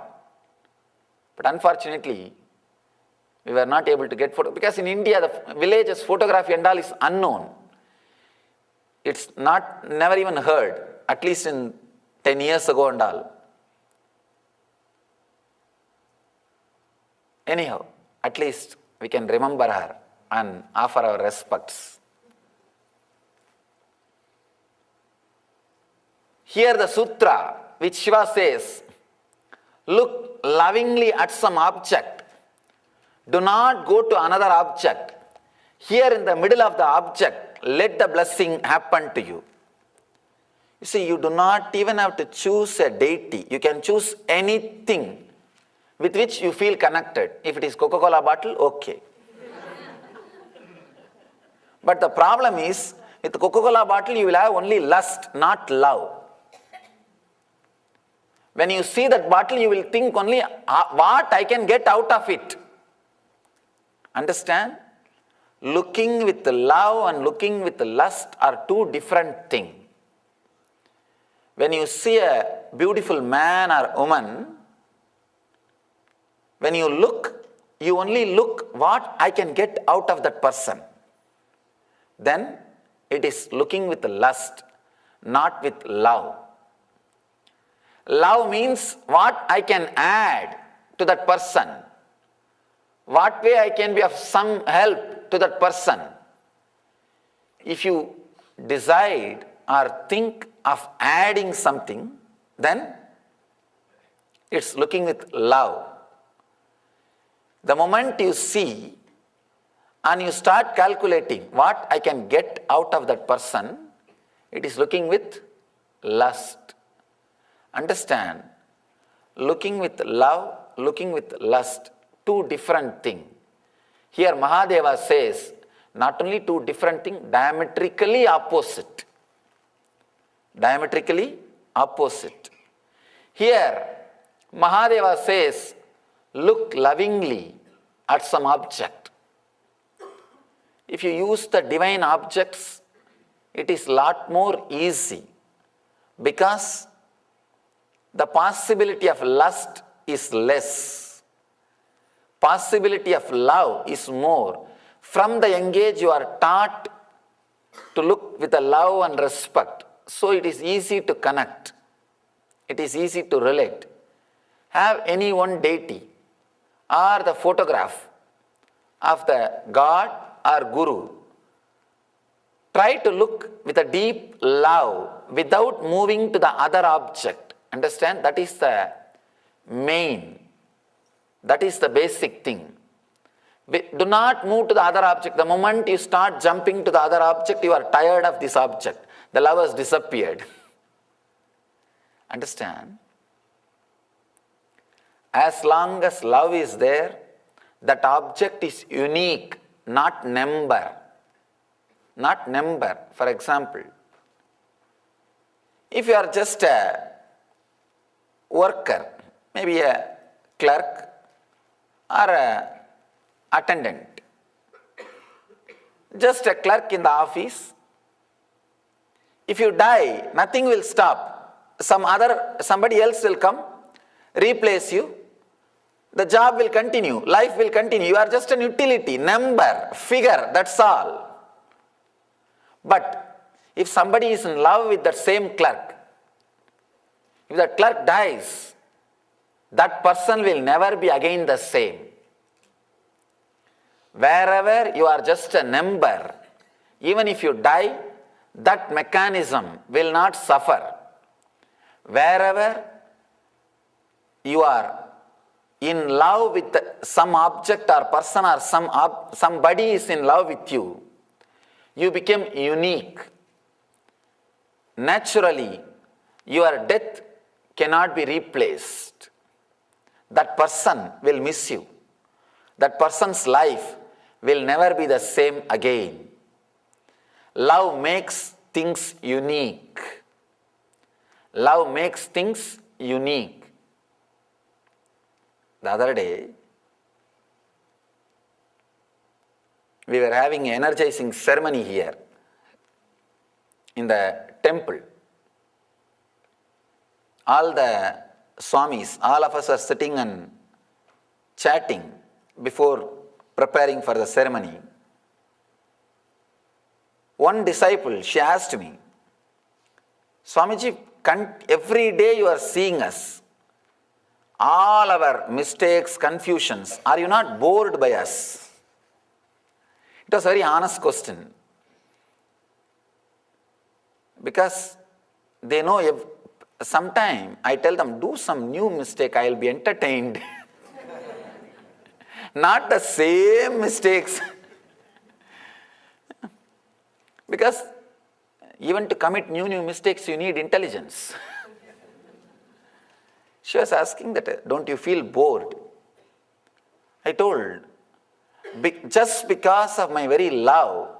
But unfortunately, we were not able to get photo, because in India the village's photography and all is unknown. It's never even heard, at least in 10 years ago and all. Anyhow, at least we can remember her and offer our respects. Here the sutra which Shiva says, look lovingly at some object. Do not go to another object. Here in the middle of the object, let the blessing happen to you. You see, you do not even have to choose a deity. You can choose anything with which you feel connected. If it is Coca-Cola bottle, okay. But the problem is, with the Coca-Cola bottle, you will have only lust, not love. When you see that bottle, you will think only what I can get out of it. Understand? Looking with love and looking with lust are two different things. When you see a beautiful man or woman, when you look, you only look what I can get out of that person. Then it is looking with lust, not with love. Love means what I can add to that person. What way I can be of some help to that person. If you decide or think of adding something, then it's looking with love. The moment you see and you start calculating what I can get out of that person, it is looking with lust. Understand? Looking with love, looking with lust, two different things. Here Mahadeva says, not only two different things, diametrically opposite. Diametrically opposite. Here Mahadeva says, look lovingly at some object. If you use the divine objects, it is lot more easy, because the possibility of lust is less. Possibility of love is more. From the young age you are taught to look with a love and respect. So it is easy to connect. It is easy to relate. Have any one deity or the photograph of the God or Guru. Try to look with a deep love without moving to the other object. Understand? That is the main. That is the basic thing. Do not move to the other object. The moment you start jumping to the other object, you are tired of this object. The love has disappeared. Understand? As long as love is there, that object is unique, not number. Not number. For example, if you are just a worker, maybe a clerk or a attendant, just a clerk in the office, if you die, nothing will stop. Somebody else will come, replace you. The job will continue, life will continue. You are just an utility, number, figure, that's all. But if somebody is in love with that same clerk, if that clerk dies, that person will never be again the same. Wherever you are just a number, even if you die, that mechanism will not suffer. Wherever you are in love with some object or person or somebody is in love with you, you become unique. naturally your death cannot be replaced. That person will miss you. That person's life will never be the same again. Love makes things unique. Love makes things unique. The other day, we were having an energizing ceremony here in the temple. All the Swamis, all of us are sitting and chatting before preparing for the ceremony. One disciple, she asked me, Swamiji, every day you are seeing us, all our mistakes, confusions, are you not bored by us? It was a very honest question. Because they know sometime I tell them, do some new mistake, I will be entertained. Not the same mistakes. Because even to commit new mistakes, you need intelligence. She was asking that, don't you feel bored? I told, just because of my very love,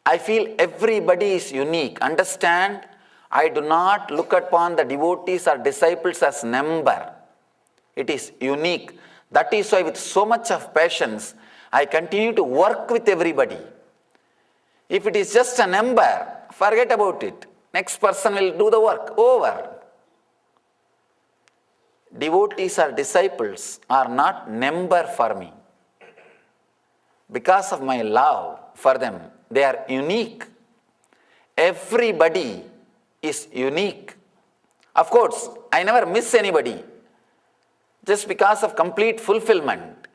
I feel everybody is unique. Understand? I do not look upon the devotees or disciples as number. It is unique. That is why with so much of patience, I continue to work with everybody. If it is just a number, forget about it. Next person will do the work. Over. Devotees or disciples are not number for me. Because of my love for them, they are unique. Everybody is unique. Of course, I never miss anybody just because of complete fulfillment.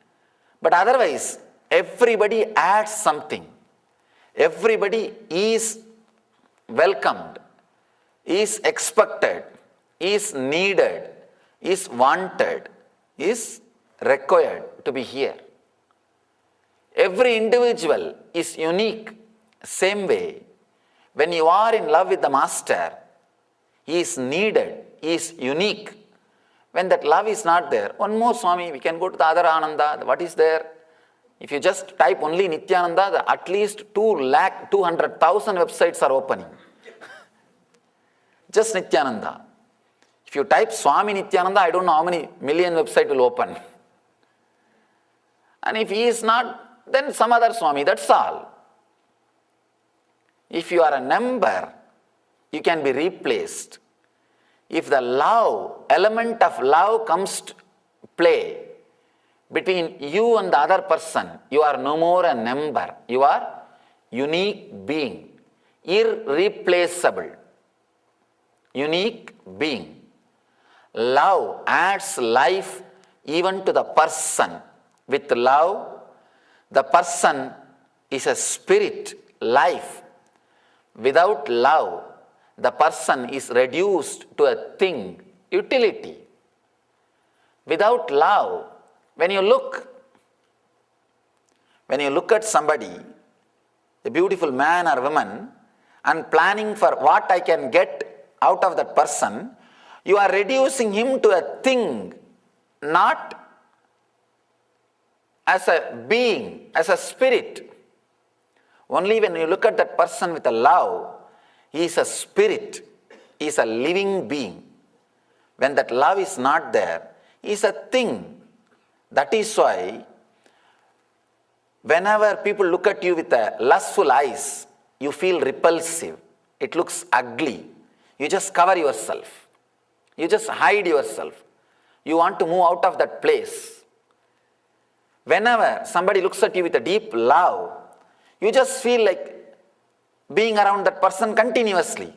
But otherwise, everybody adds something. Everybody is welcomed, is expected, is needed, is wanted, is required to be here. Every individual is unique. Same way, when you are in love with the Master, he is needed, he is unique. When that love is not there, one more Swami, we can go to the other Ananda. What is there? If you just type only Nityananda, at least 200,000 websites are opening. Just Nityananda. If you type Swami Nityananda, I don't know how many million websites will open. And if he is not, then some other Swami, that's all. If you are a number, you can be replaced. If the love, element of love comes to play between you and the other person, you are no more a number. You are unique being, irreplaceable, unique being. Love adds life even to the person. With love, the person is a spirit, life. Without love, the person is reduced to a thing, utility. Without love, when you look at somebody, a beautiful man or woman, and planning for what I can get out of that person, you are reducing him to a thing, not as a being, as a spirit. Only when you look at that person with a love, he is a spirit, he is a living being. When that love is not there, he is a thing. That is why whenever people look at you with a lustful eyes, you feel repulsive. It looks ugly. You just cover yourself. You just hide yourself. You want to move out of that place. Whenever somebody looks at you with a deep love, you just feel like being around that person continuously.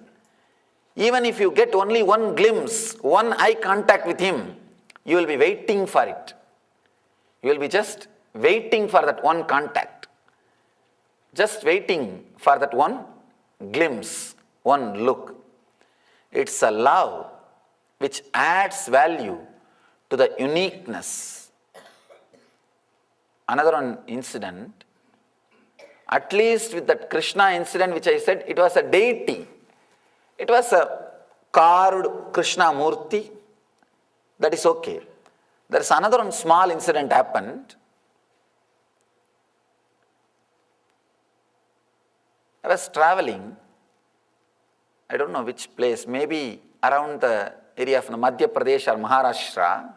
Even if you get only one glimpse, one eye contact with him, you will be waiting for it. You will be just waiting for that one contact. Just waiting for that one glimpse, one look. It's a love which adds value to the uniqueness. Another one incident, at least with that Krishna incident which I said, it was a deity. It was a carved Krishna Murti. That is okay. There is another one small incident happened. I was traveling, I don't know which place, maybe around the area of Madhya Pradesh or Maharashtra.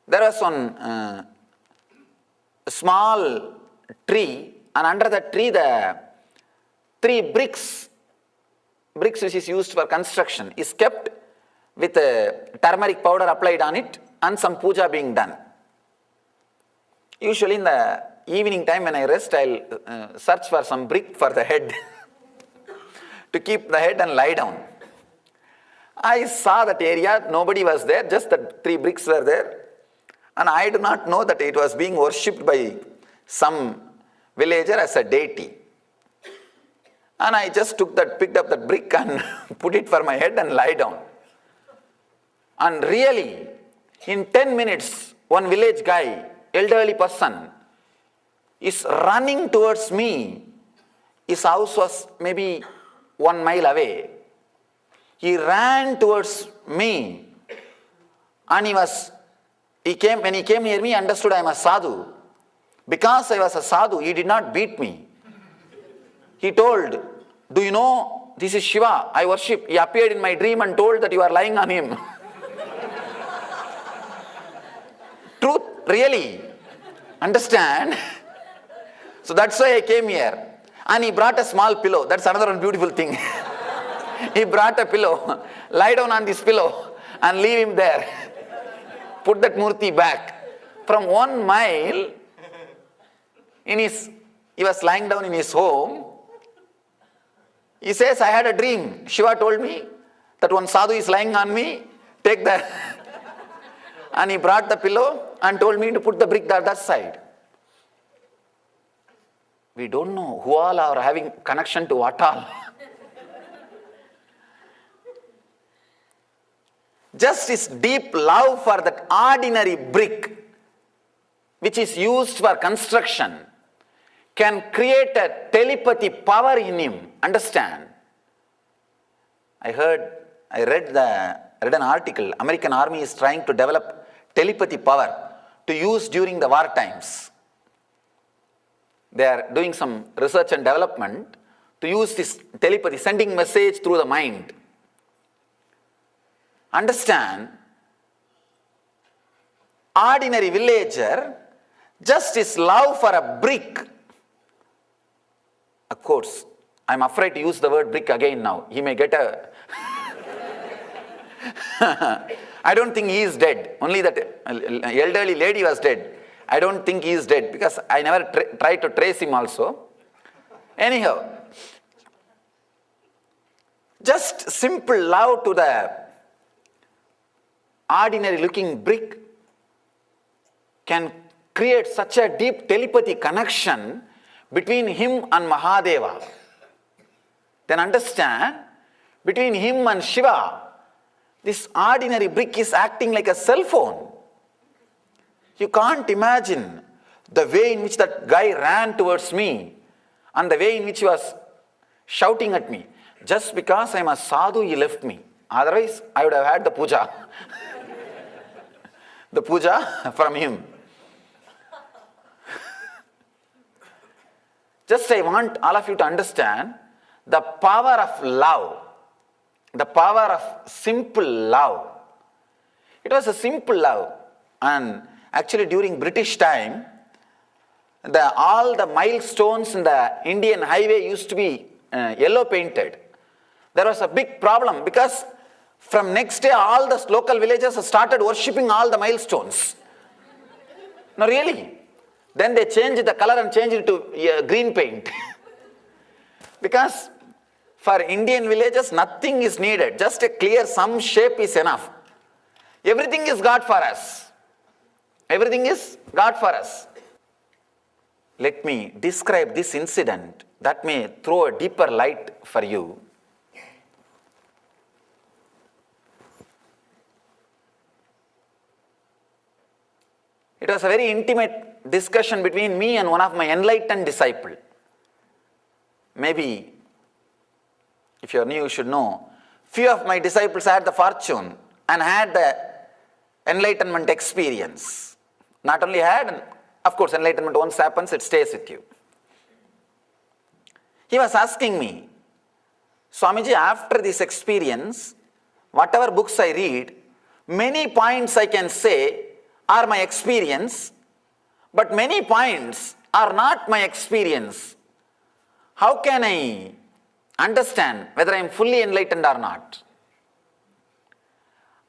There was one small tree, and under the tree the 3 bricks which is used for construction is kept with turmeric powder applied on it and some puja being done. Usually in the evening time when I rest, I'll search for some brick for the head to keep the head and lie down. I saw that area, nobody was there, just the 3 bricks were there, and I do not know that it was being worshipped by some villager as a deity. And I just picked up that brick and put it for my head and lie down. And really, in 10 minutes, one village guy, elderly person, is running towards me. His house was maybe 1 mile away. He ran towards me, and when he came near me, he understood I am a sadhu. Because I was a sadhu, he did not beat me. He told, do you know, this is Shiva, I worship. He appeared in my dream and told that you are lying on him. Truth, really. Understand? So that's why I came here. And he brought a small pillow. That's another one beautiful thing. He brought a pillow. Lie down on this pillow and leave him there. Put that Murti back. From 1 mile, he was lying down in his home. He says, I had a dream. Shiva told me that one sadhu is lying on me. Take that. And he brought the pillow and told me to put the brick that side. We don't know who all are having connection to what all. Just his deep love for that ordinary brick, which is used for construction, can create a telepathy power in him. Understand? I read an article. American army is trying to develop telepathy power to use during the war times. They are doing some research and development to use this telepathy, sending message through the mind. Understand? Ordinary villager, just his love for a brick. Of course, I'm afraid to use the word brick again now. He may get a... I don't think he is dead. Only that elderly lady was dead. I don't think he is dead because I never tried to trace him also. Anyhow, just simple love to the ordinary looking brick can create such a deep telepathy connection between him and Mahadeva. Then understand, between him and Shiva, this ordinary brick is acting like a cell phone. You can't imagine the way in which that guy ran towards me and the way in which he was shouting at me. Just because I'm a sadhu, he left me. Otherwise, I would have had the puja. The puja from him. Just I want all of you to understand the power of love, the power of simple love. It was a simple love, and actually during British time, all the milestones in the Indian highway used to be yellow painted. There was a big problem because from next day all the local villagers started worshipping all the milestones. No, really. Then they changed the color and changed it to green paint. Because for Indian villages, nothing is needed. Just a clear some shape is enough. Everything is God for us. Everything is God for us. Let me describe this incident that may throw a deeper light for you. It was a very intimate discussion between me and one of my enlightened disciples. Maybe If you are new, you should know. Few of my disciples had the fortune and had the enlightenment experience. Not only had, of course, enlightenment once happens, it stays with you. He was asking me, Swamiji, after this experience, whatever books I read, many points I can say are my experience, but many points are not my experience. How can I understand whether I am fully enlightened or not?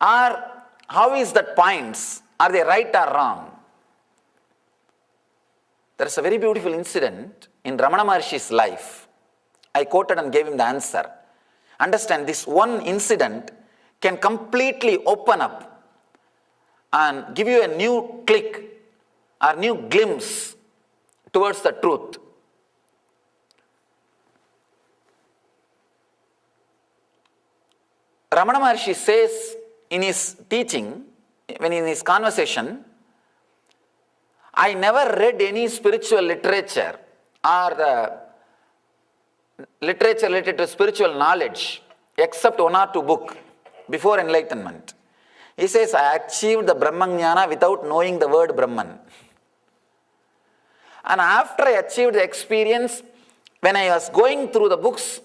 Or how is that points? Are they right or wrong? There is a very beautiful incident in Ramana Maharshi's life. I quoted and gave him the answer. Understand, this one incident can completely open up and give you a new click or new glimpse towards the truth. Ramana Maharshi says in his teaching, when in his conversation, I never read any spiritual literature or the literature related to spiritual knowledge except one or two books before enlightenment. He says, I achieved the Brahmajnana without knowing the word Brahman. And after I achieved the experience, when I was going through the books,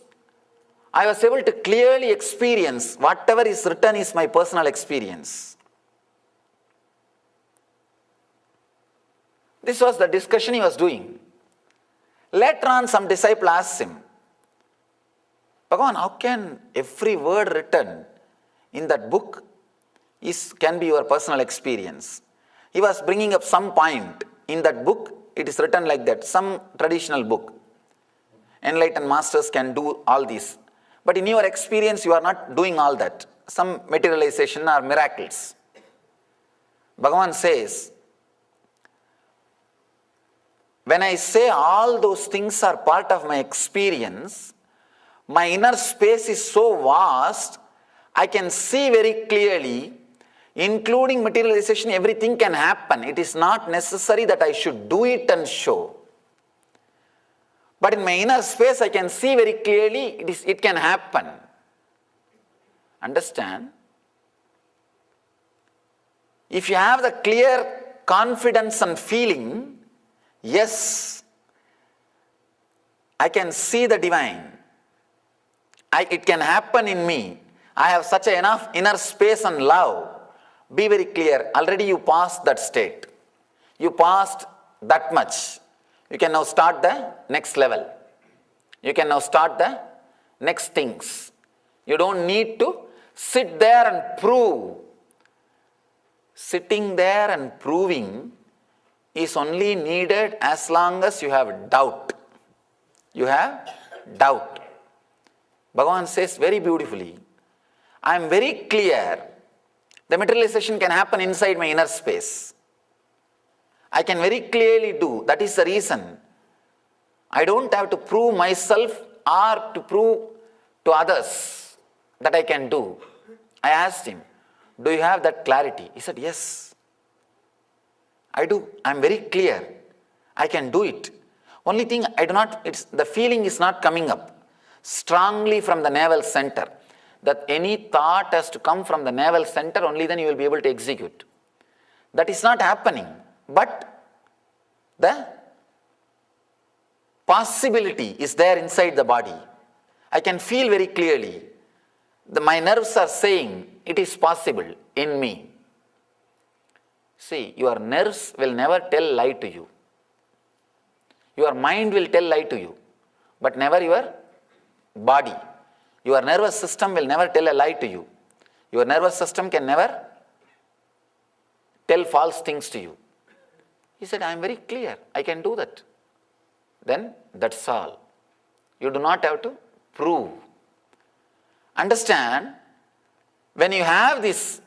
I was able to clearly experience whatever is written is my personal experience. This was the discussion he was doing. Later on, some disciple asked him, Bhagavan, how can every word written in that book can be your personal experience? He was bringing up some point in that book. It is written like that, some traditional book. Enlightened masters can do all this. But in your experience, you are not doing all that. Some materialization or miracles. Bhagavan says, when I say all those things are part of my experience, my inner space is so vast, I can see very clearly, including materialization, everything can happen. It is not necessary that I should do it and show. But in my inner space, I can see very clearly it can happen. Understand? If you have the clear confidence and feeling, yes, I can see the divine. It can happen in me. I have such enough inner space and love. Be very clear. Already you passed that state. You passed that much. You can now start the next level. You can now start the next things. You don't need to sit there and prove. Sitting there and proving is only needed as long as you have doubt. You have doubt. Bhagavan says very beautifully, I am very clear the materialization can happen inside my inner space. I can very clearly do. That is the reason. I don't have to prove myself or to prove to others that I can do. I asked him, do you have that clarity? He said, yes. I do. I am very clear. I can do it. Only thing I do not, the feeling is not coming up strongly from the navel center. That any thought has to come from the navel center, only then you will be able to execute. That is not happening. But the possibility is there inside the body. I can feel very clearly. My nerves are saying it is possible in me. See, your nerves will never tell lie to you. Your mind will tell lie to you, but never your body. Your nervous system will never tell a lie to you. Your nervous system can never tell false things to you. He said, I am very clear. I can do that. Then that's all. You do not have to prove. Understand, when you have this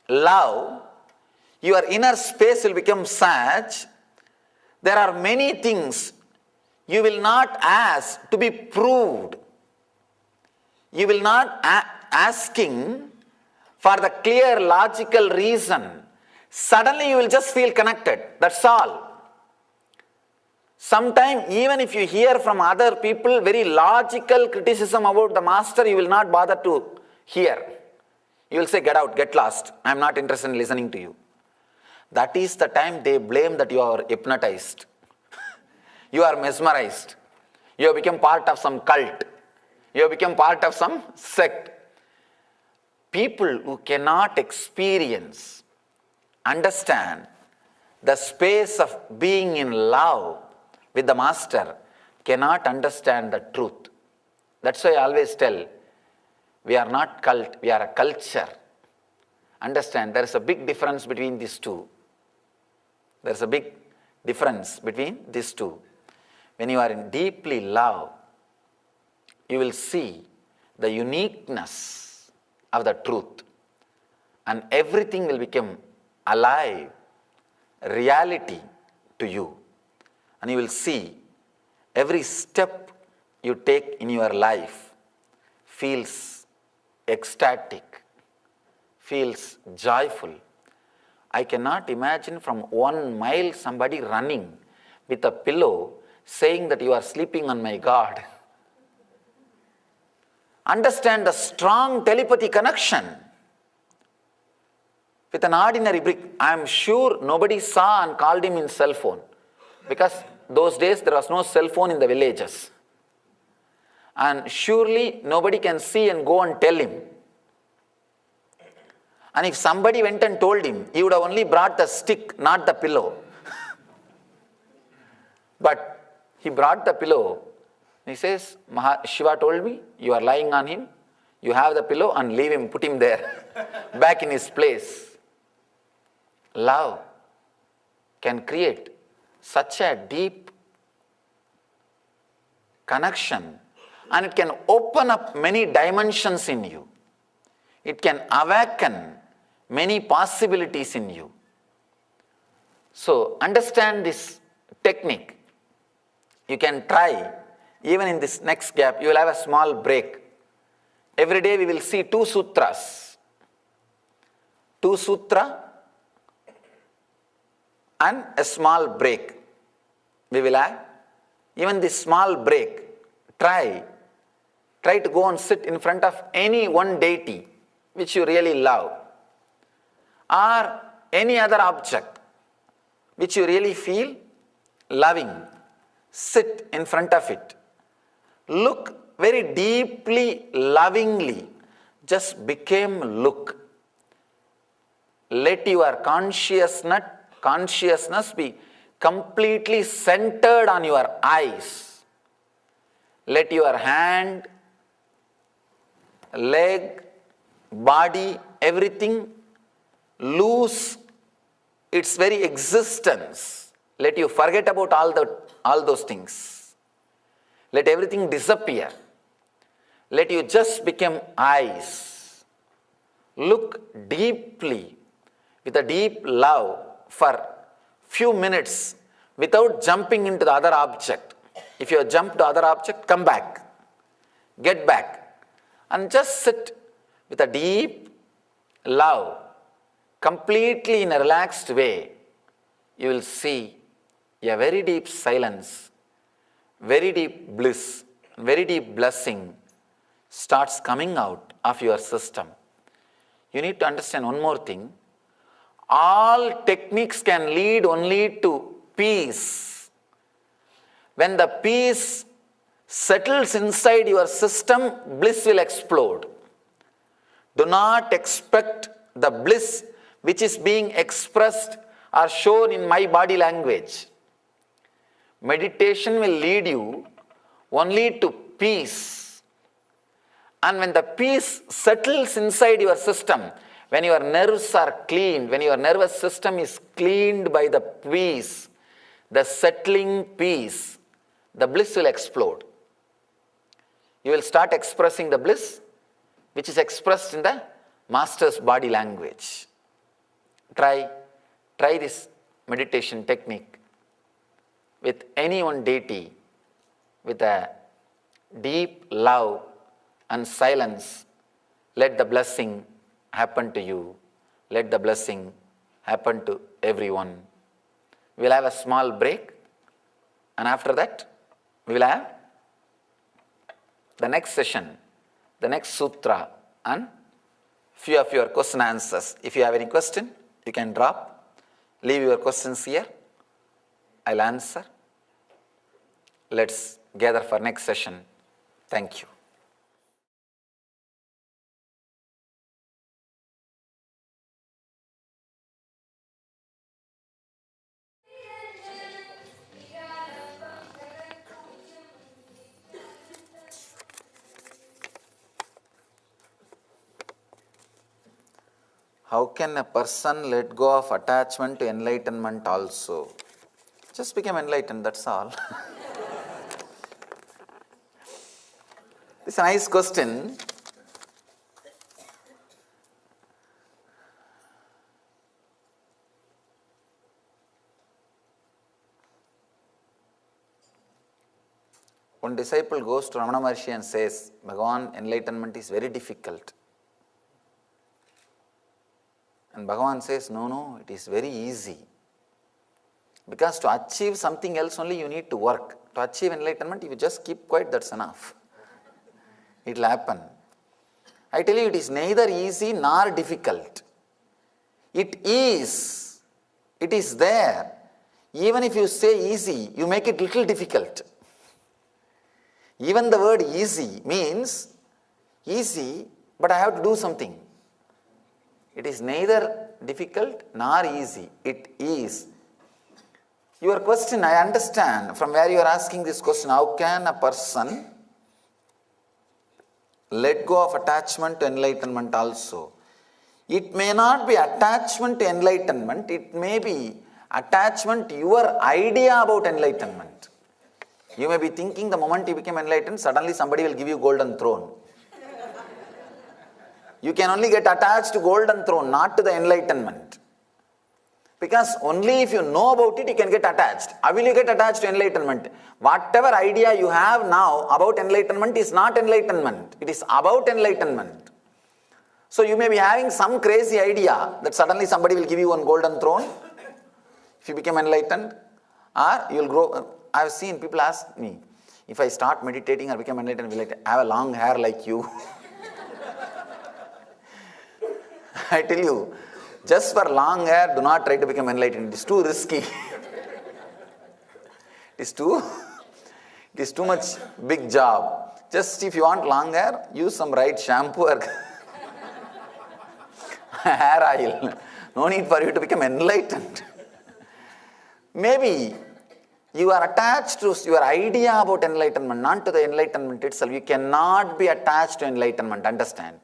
love, your inner space will become such, there are many things you will not ask to be proved. You will not asking for the clear logical reason. Suddenly you will just feel connected. That's all. Sometime, even if you hear from other people very logical criticism about the master, you will not bother to hear. You will say, get out, get lost. I am not interested in listening to you. That is the time they blame that you are hypnotized. You are mesmerized. You have become part of some cult. You have become part of some sect. People who cannot experience, understand the space of being in love with the master cannot understand the truth. That's why I always tell, we are not cult, we are a culture. Understand, there is a big difference between these two. There is a big difference between these two. When you are in deeply love, you will see the uniqueness of the truth, and everything will become alive, reality to you. And you will see every step you take in your life feels ecstatic, feels joyful. I cannot imagine from 1 mile somebody running with a pillow saying that you are sleeping on my God. Understand the strong telepathy connection with an ordinary brick. I am sure nobody saw and called him in cell phone, because those days there was no cell phone in the villages. And surely nobody can see and go and tell him. And if somebody went and told him, he would have only brought the stick, not the pillow. But he brought the pillow. He says, Shiva told me, you are lying on him, you have the pillow and leave him, put him there, back in his place. Love can create such a deep connection, and it can open up many dimensions in you. It can awaken many possibilities in you. So understand this technique. You can try, even in this next gap, you will have a small break. Every day we will see 2 sutras. 2 sutra and a small break. We will have, even this small break, try to go and sit in front of any one deity which you really love, or any other object which you really feel loving. Sit in front of it. Look very deeply, lovingly. Just become look. Let your consciousness be completely centered on your eyes. Let your hand, leg, body, everything lose its very existence. Let you forget about all those things. Let everything disappear. Let you just become eyes. Look deeply with a deep love for few minutes without jumping into the other object. If you jump to other object, come back. Get back. And just sit with a deep love, completely in a relaxed way. You will see a very deep silence, very deep bliss, very deep blessing starts coming out of your system. You need to understand one more thing. All techniques can lead only to peace. When the peace settles inside your system, bliss will explode. Do not expect the bliss which is being expressed or shown in my body language. Meditation will lead you only to peace. And when the peace settles inside your system, when your nerves are cleaned, when your nervous system is cleaned by the peace, the settling peace, the bliss will explode. You will start expressing the bliss which is expressed in the master's body language. Try this meditation technique with any one deity, with a deep love and silence. Let the blessing happen to you. Let the blessing happen to everyone. We'll have a small break. And after that, we will have the next session, the next sutra, and few of your question answers. If you have any question, you can drop, leave your questions here. I'll answer. Let's gather for next session. Thank you. How can a person let go of attachment to enlightenment also? Just become enlightened, that's all. It's a nice question. One disciple goes to Ramana Maharshi and says, Bhagavan, enlightenment is very difficult. And Bhagavan says, no, it is very easy. Because to achieve something else only you need to work. To achieve enlightenment, if you just keep quiet, that's enough. It will happen. I tell you, it is neither easy nor difficult. It is. It is there. Even if you say easy, you make it little difficult. Even the word easy means easy, but I have to do something. It is neither difficult nor easy. It is. Your question, I understand from where you are asking this question. How can a person let go of attachment to enlightenment also? It may not be attachment to enlightenment. It may be attachment to your idea about enlightenment. You may be thinking the moment you become enlightened, suddenly somebody will give you golden throne. You can only get attached to golden throne, not to the enlightenment. Because only if you know about it, you can get attached. How will you get attached to enlightenment? Whatever idea you have now about enlightenment is not enlightenment. It is about enlightenment. So you may be having some crazy idea that suddenly somebody will give you one golden throne if you become enlightened, or you will grow. I have seen people ask me, if I start meditating or become enlightened, will I have a long hair like you? I tell you, just for long hair, do not try to become enlightened. It is too risky. It is too much big job. Just if you want long hair, use some right shampoo or hair oil. No need for you to become enlightened. Maybe you are attached to your idea about enlightenment, not to the enlightenment itself. You cannot be attached to enlightenment, understand?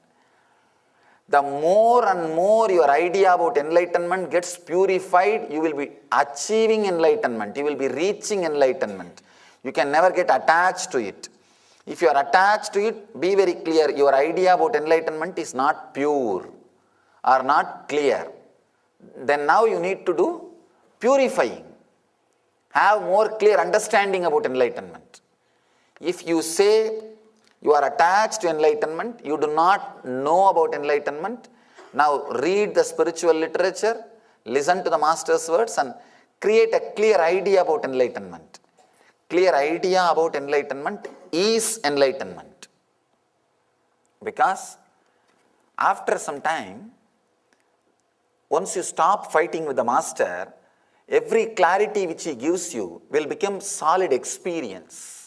The more and more your idea about enlightenment gets purified, you will be achieving enlightenment. You will be reaching enlightenment. You can never get attached to it. If you are attached to it, be very clear. Your idea about enlightenment is not pure or not clear. Then now you need to do purifying. Have more clear understanding about enlightenment. If you say you are attached to enlightenment, you do not know about enlightenment, now read the spiritual literature, listen to the master's words and create a clear idea about enlightenment. Clear idea about enlightenment is enlightenment. Because after some time, once you stop fighting with the master, every clarity which he gives you will become solid experience.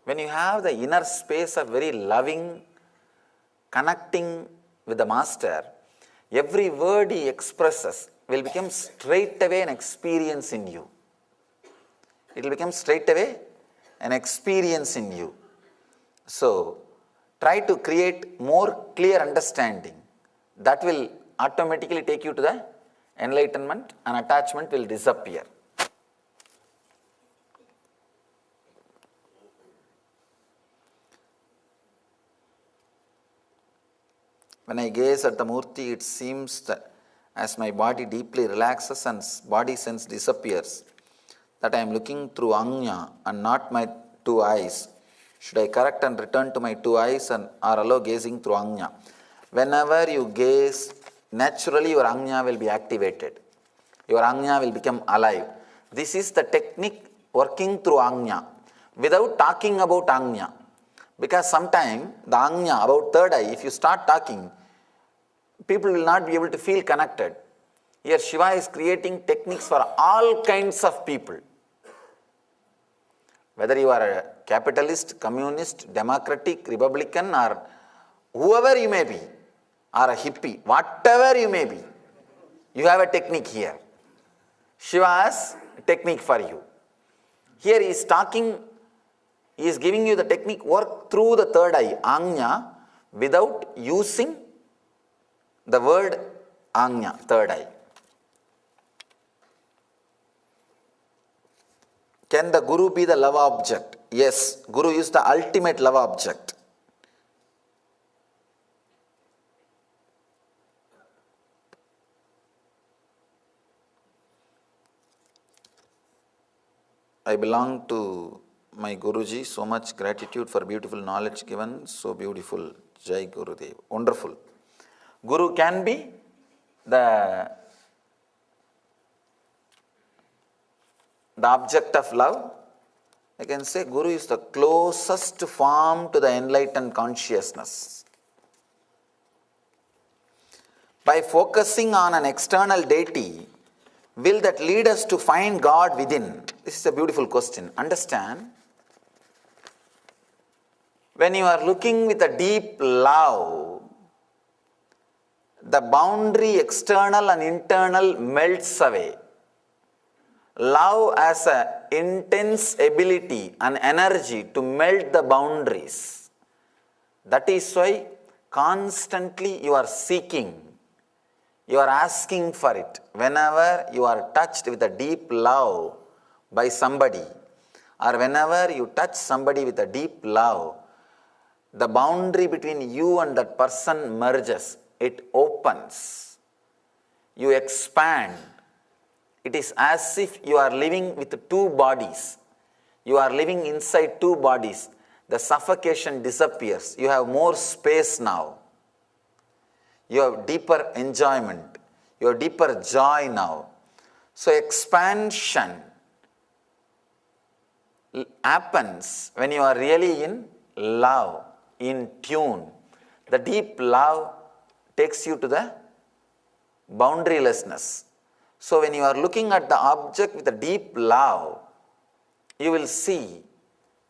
When you have the inner space of very loving, connecting with the master, every word he expresses will become straight away an experience in you. It will become straight away an experience in you. So, try to create more clear understanding. That will automatically take you to the enlightenment and attachment will disappear. When I gaze at the Murti, it seems that as my body deeply relaxes and body sense disappears, that I am looking through Ajna and not my two eyes. Should I correct and return to my two eyes or allow gazing through Ajna? Whenever you gaze, naturally your Ajna will be activated. Your Ajna will become alive. This is the technique working through Agnya, without talking about Agnya. Because sometimes the Agnya, about third eye, if you start talking, people will not be able to feel connected. Here Shiva is creating techniques for all kinds of people. Whether you are a capitalist, communist, democratic, republican, or whoever you may be, or a hippie, whatever you may be, you have a technique here. Shiva has a technique for you. Here he is talking, he is giving you the technique, work through the third eye, Agnya, without using the word Agnya, third eye. Can the Guru be the love object? Yes, Guru is the ultimate love object. I belong to my Guruji, so much gratitude for beautiful knowledge given, so beautiful. Jai Gurudev. Wonderful. Guru can be the object of love. I can say Guru is the closest form to the enlightened consciousness. By focusing on an external deity, will that lead us to find God within? This is a beautiful question. Understand, when you are looking with a deep love, the boundary external and internal melts away. Love has an intense ability and energy to melt the boundaries. That is why constantly you are seeking, you are asking for it. Whenever you are touched with a deep love by somebody, or whenever you touch somebody with a deep love, the boundary between you and that person merges, it opens, you expand. It is as if you are living with two bodies. You are living inside two bodies. The suffocation disappears. You have more space now. You have deeper enjoyment. You have deeper joy now. So expansion happens when you are really in love, in tune. The deep love takes you to the boundarylessness. So when you are looking at the object with a deep love, you will see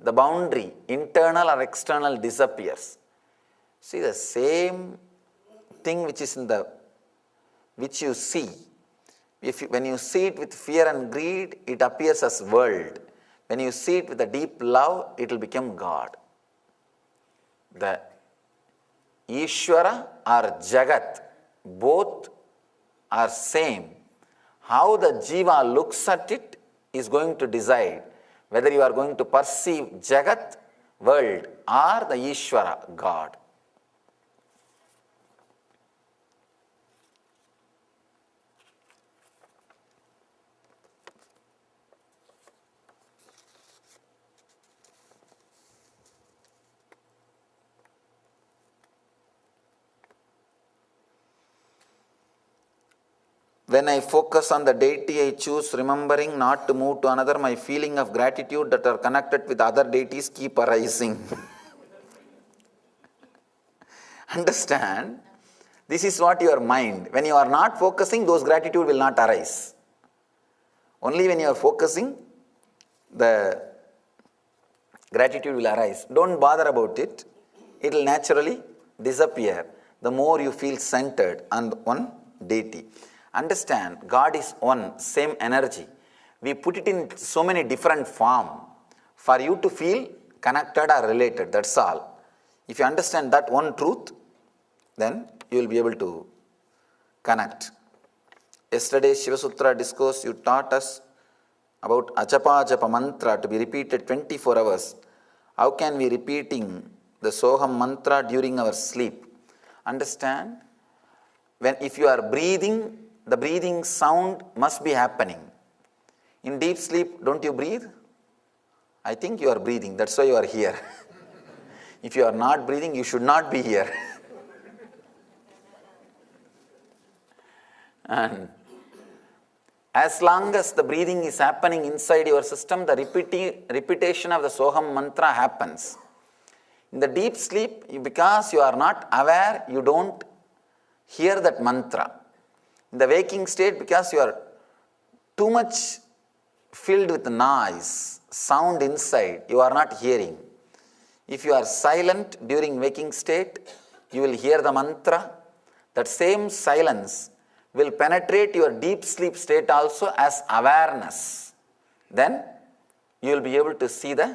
the boundary, internal or external, disappears. See, the same thing which is which you see. When you see it with fear and greed, it appears as world. When you see it with a deep love, it will become God. The Ishvara or Jagat, both are same. How the Jiva looks at it is going to decide whether you are going to perceive Jagat, world, or the Ishvara, God. When I focus on the deity I choose, remembering not to move to another, my feeling of gratitude that are connected with other deities keep arising. Understand, this is what your mind. When you are not focusing, those gratitude will not arise. Only when you are focusing, the gratitude will arise. Don't bother about it. It will naturally disappear the more you feel centered on one deity. Understand, God is one, same energy. We put it in so many different forms for you to feel connected or related, that's all. If you understand that one truth, then you will be able to connect. Yesterday, Shiva Sutra discourse, you taught us about Ajapa Japa mantra to be repeated 24 hours. How can we repeating the Soham mantra during our sleep? Understand, if you are breathing, the breathing sound must be happening. In deep sleep, don't you breathe? I think you are breathing, that's why you are here. If you are not breathing, you should not be here. And As long as the breathing is happening inside your system, the repetition of the Soham mantra happens. In the deep sleep, because you are not aware, you don't hear that mantra. In the waking state, because you are too much filled with noise, sound inside, you are not hearing. If you are silent during waking state, you will hear the mantra. That same silence will penetrate your deep sleep state also as awareness. Then you will be able to see the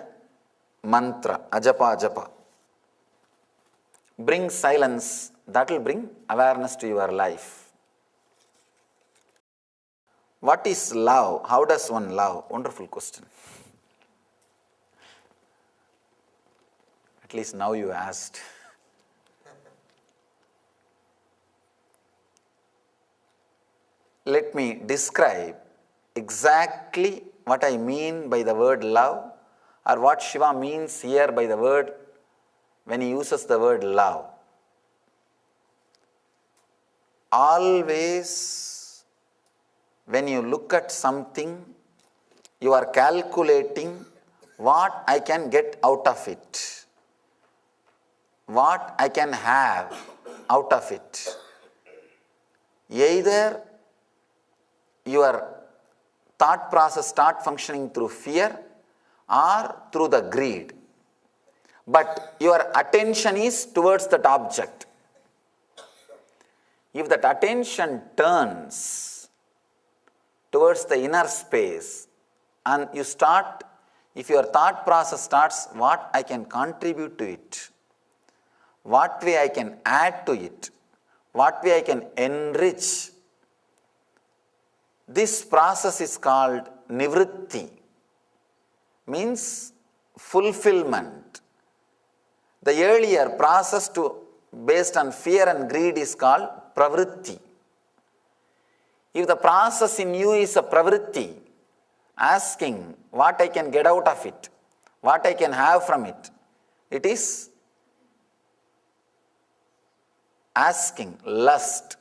mantra, ajapa ajapa. Bring silence, that will bring awareness to your life. What is love? How does one love? Wonderful question. At least now you asked. Let me describe exactly what I mean by the word love, or what Shiva means here by the word when he uses the word love. Always, when you look at something, you are calculating what I can get out of it, what I can have out of it. Either your thought process start functioning through fear or through the greed. But your attention is towards that object. If that attention turns towards the inner space and you start, if your thought process starts, what I can contribute to it, what way I can add to it, what way I can enrich. This process is called nivritti, means fulfillment. The earlier process based on fear and greed is called pravritti. If the process in you is a pravritti, asking what I can get out of it, what I can have from it, it is asking, lust.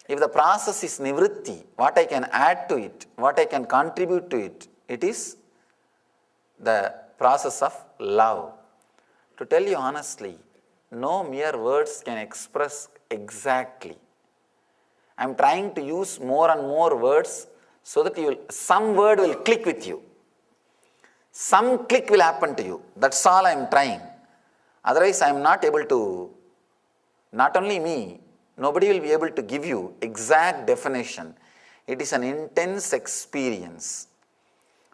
If the process is nivritti, what I can add to it, what I can contribute to it, it is the process of love. To tell you honestly, no mere words can express exactly. I am trying to use more and more words so that some word will click with you. Some click will happen to you. That's all I am trying. Otherwise, I am not able to, not only me, nobody will be able to give you exact definition. It is an intense experience.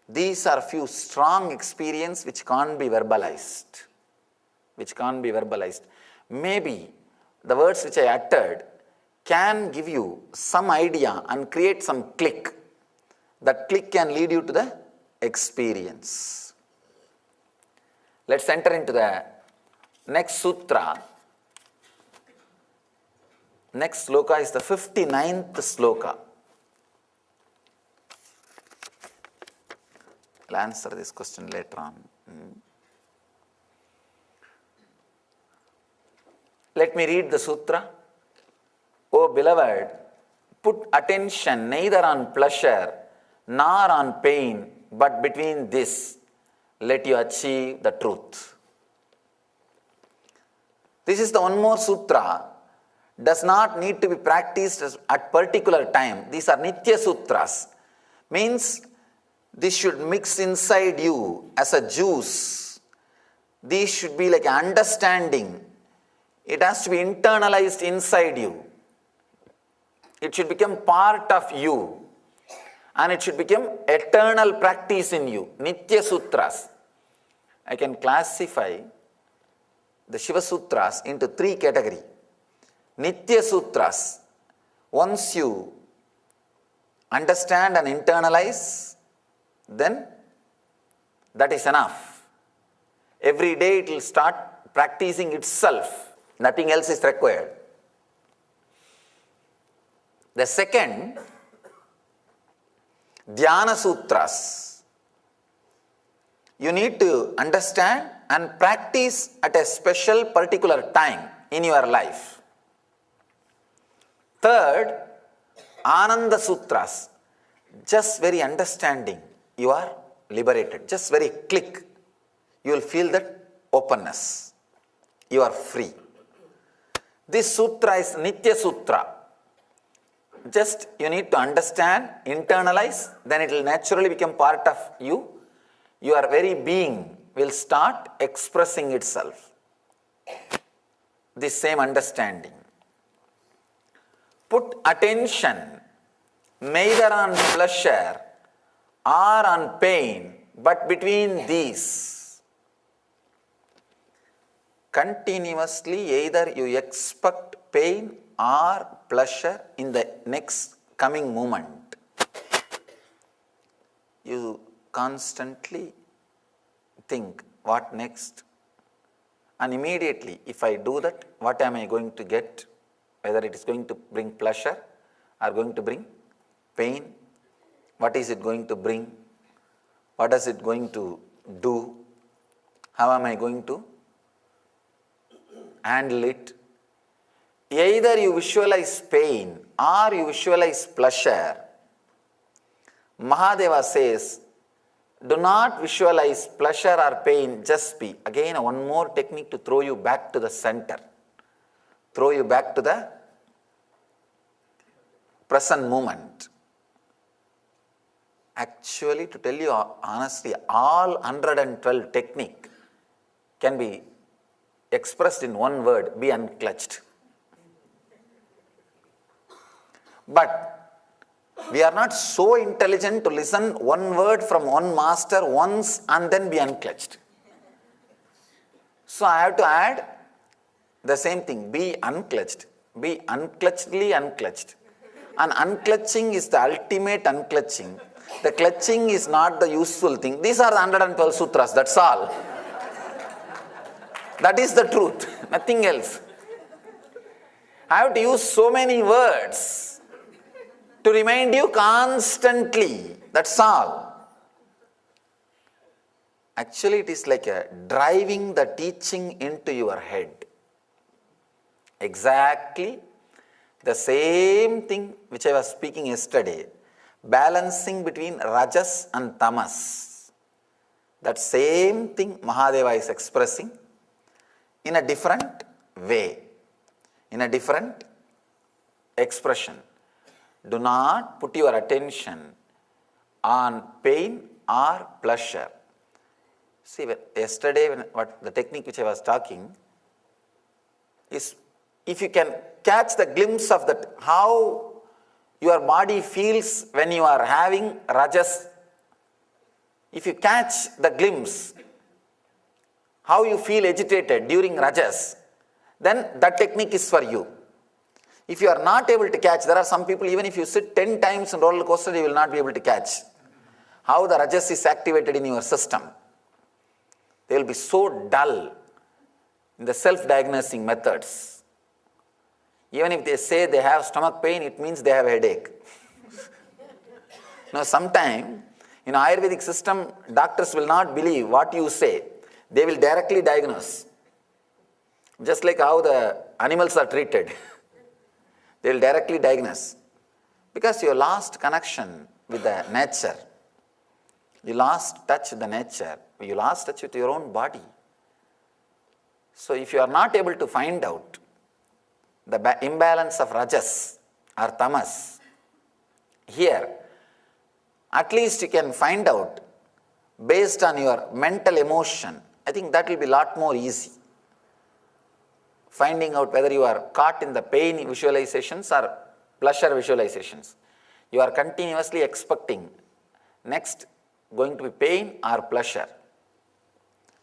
These are few strong experiences which can't be verbalized. Maybe the words which I uttered can give you some idea and create some click. That click can lead you to the experience. Let's enter into the next sutra. Next sloka is the 59th sloka. I'll answer this question later on. Let me read the sutra. O beloved, put attention neither on pleasure nor on pain, but between this, let you achieve the truth. This is the one more sutra. Does not need to be practiced at particular time. These are Nitya Sutras. Means this should mix inside you as a juice. These should be like an understanding. It has to be internalized inside you. It should become part of you. And it should become eternal practice in you. Nitya Sutras. I can classify the Shiva Sutras into 3 categories. Nitya Sutras, once you understand and internalize, then that is enough. Every day it will start practicing itself. Nothing else is required. The second, Dhyana Sutras. You need to understand and practice at a special particular time in your life. Third, Ananda Sutras. just very understanding, you are liberated. Just very click, you will feel that openness. You are free. This sutra is Nitya Sutra. Just you need to understand, internalize, then it will naturally become part of you. Your very being will start expressing itself. This same understanding. Put attention neither on pleasure or on pain, but between these. Continuously, either you expect pain or pleasure in the next coming moment. You constantly think, what next? And immediately, if I do that, what am I going to get? Whether it is going to bring pleasure or going to bring pain. What is it going to bring? What is it going to do? How am I going to handle it? Either you visualize pain or you visualize pleasure. Mahadeva says, do not visualize pleasure or pain, just be. Again, one more technique to throw you back to the center. Throw you back to the present moment. Actually, to tell you honestly, all 112 technique can be expressed in one word, be unclutched. But we are not so intelligent to listen one word from one master once and then be unclutched. So I have to add the same thing, be unclutched, be unclutchedly unclutched. And unclutching is the ultimate unclutching. The clutching is not the useful thing. These are the 112 sutras, that's all. That is the truth, nothing else. I have to use so many words to remind you constantly, that's all. Actually, it is like driving the teaching into your head. Exactly the same thing which I was speaking yesterday, balancing between rajas and tamas. That same thing Mahadeva is expressing in a different way, in a different expression. Do not put your attention on pain or pleasure. See, yesterday, what the technique which I was talking is, if you can catch the glimpse of that, how your body feels when you are having rajas, if you catch the glimpse, how you feel agitated during rajas, then that technique is for you. If you are not able to catch, there are some people, even if you sit 10 times in roller coaster, you will not be able to catch how the rajas is activated in your system. They will be so dull in the self-diagnosing methods. Even if they say they have stomach pain, it means they have a headache. Now, sometime in Ayurvedic system, doctors will not believe what you say. They will directly diagnose. Just like how the animals are treated. They will directly diagnose. Because you lost connection with the nature. You lost touch with the nature. You lost touch with your own body. So if you are not able to find out the imbalance of rajas or tamas here, at least you can find out based on your mental emotion. I think that will be a lot more easy. Finding out whether you are caught in the pain visualizations or pleasure visualizations. You are continuously expecting next going to be pain or pleasure.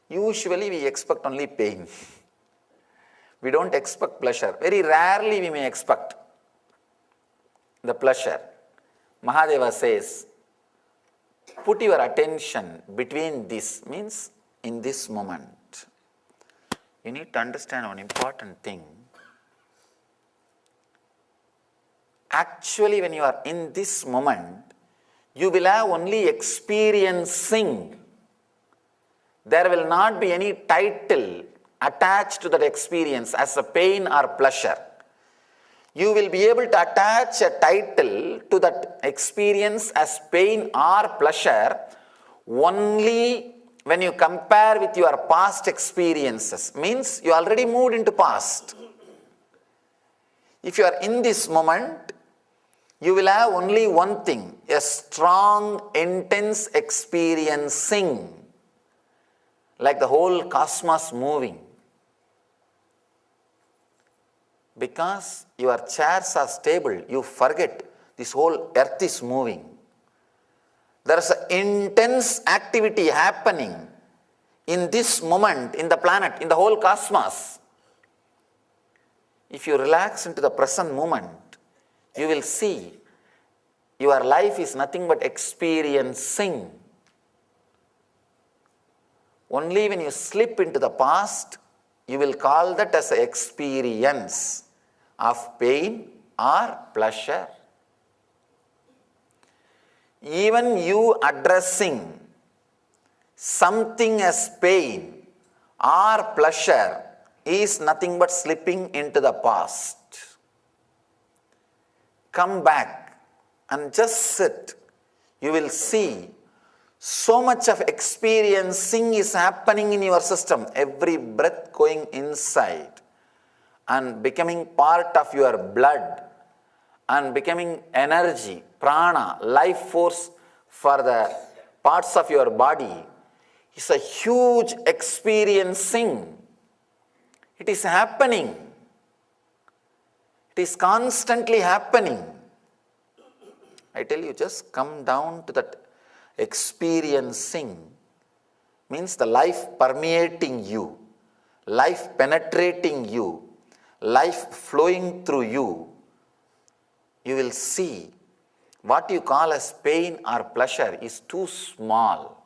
Usually we expect only pain. We don't expect pleasure. Very rarely we may expect the pleasure. Mahadeva says, put your attention between this, means in this moment. You need to understand one important thing. Actually, when you are in this moment, you will have only experiencing. There will not be any title attached to that experience as a pain or pleasure. You will be able to attach a title to to that experience as pain or pleasure only when you compare with your past experiences. Means you already moved into past. If you are in this moment, you will have only one thing, a strong, intense experiencing, like the whole cosmos moving. Because your chairs are stable, you forget this whole earth is moving. There is an intense activity happening in this moment, in the planet, in the whole cosmos. If you relax into the present moment, you will see your life is nothing but experiencing. Only when you slip into the past, you will call that as an experience of pain or pleasure. Even you addressing something as pain or pleasure is nothing but slipping into the past. Come back and just sit. You will see so much of experiencing is happening in your system. Every breath going inside and becoming part of your blood and becoming energy, prana, life force for the parts of your body is a huge experiencing. It is happening. It is constantly happening. I tell you, just come down to that experiencing. Means the life permeating you, life penetrating you, life flowing through you. You will see what you call as pain or pleasure is too small,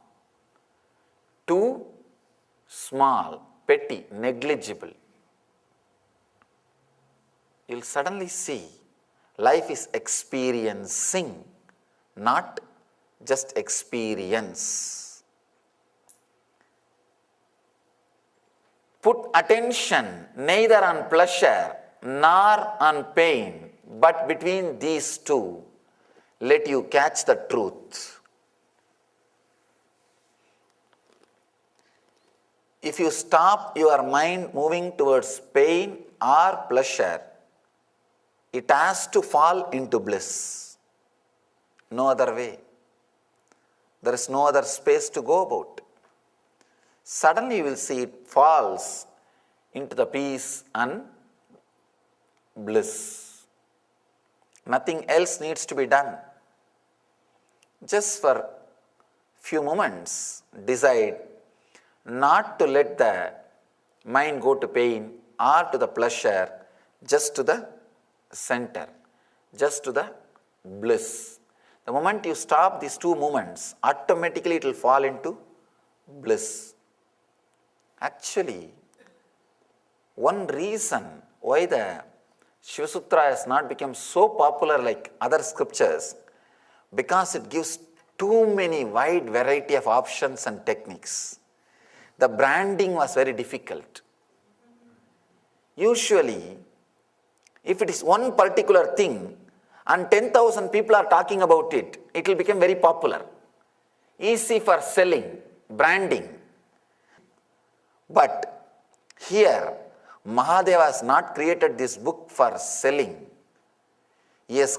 petty, negligible. You'll suddenly see life is experiencing, not just experience. Put attention neither on pleasure nor on pain, but between these two, let you catch the truth. If you stop your mind moving towards pain or pleasure, it has to fall into bliss. No other way. There is no other space to go about. Suddenly you will see it falls into the peace and bliss. Nothing else needs to be done. Just for few moments, decide not to let the mind go to pain or to the pleasure, just to the center, just to the bliss. The moment you stop these two movements, automatically it will fall into bliss. Actually, one reason why the Shiva Sutra has not become so popular like other scriptures, because it gives too many wide variety of options and techniques. The branding was very difficult. Usually, if it is one particular thing and 10,000 people are talking about it, it will become very popular. Easy for selling, branding. But here, Mahadeva has not created this book for selling. He has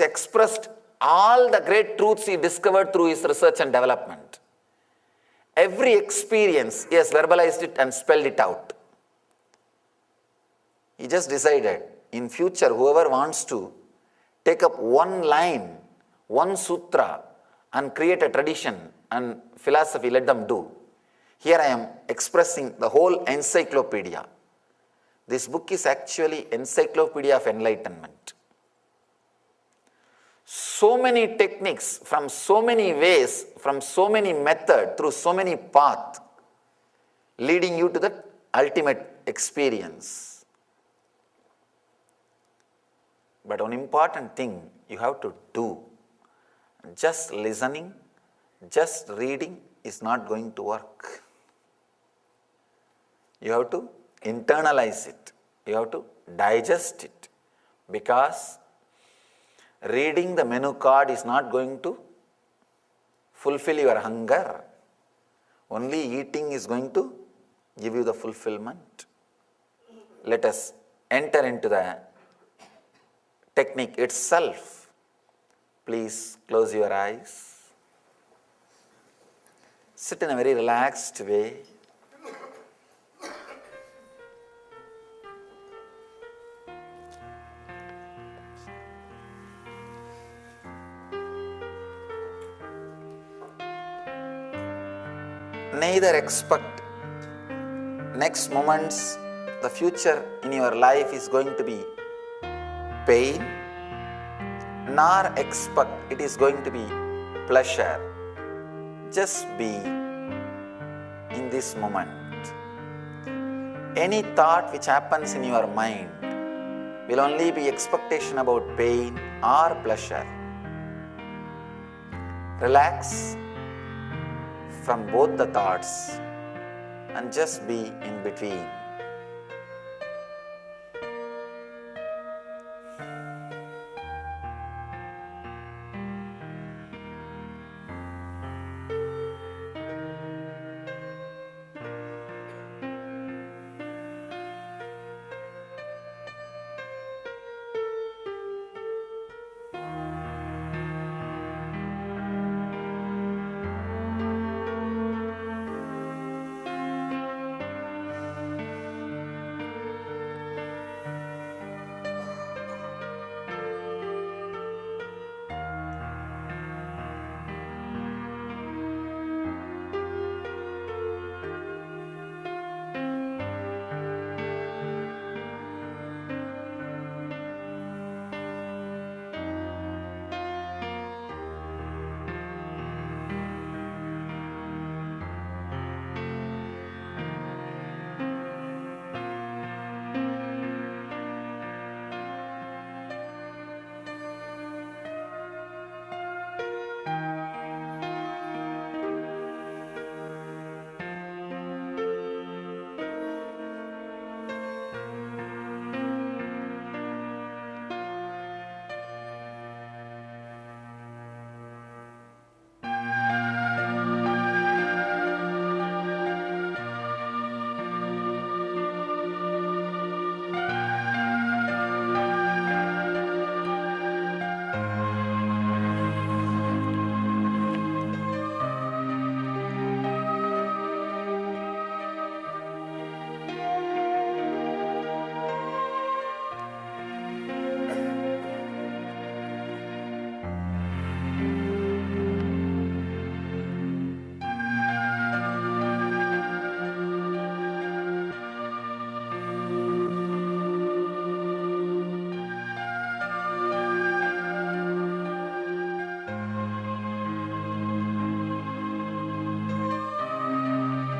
expressed all the great truths he discovered through his research and development. Every experience, he has verbalized it and spelled it out. He just decided, in future, whoever wants to take up one line, one sutra, and create a tradition and philosophy, let them do. Here I am expressing the whole encyclopedia. This book is actually encyclopedia of enlightenment. So many techniques, from so many ways, from so many methods, through so many paths, leading you to the ultimate experience. But one important thing you have to do, just listening, just reading is not going to work. You have to internalize it. You have to digest it. Because Reading the menu card is not going to fulfill your hunger. Only eating is going to give you the fulfillment. Let us enter into the technique itself. Please close your eyes. Sit in a very relaxed way. Neither expect next moments, the future in your life is going to be pain, nor expect it is going to be pleasure. Just be in this moment. Any thought which happens in your mind will only be expectation about pain or pleasure. Relax from both the thoughts and just be in between.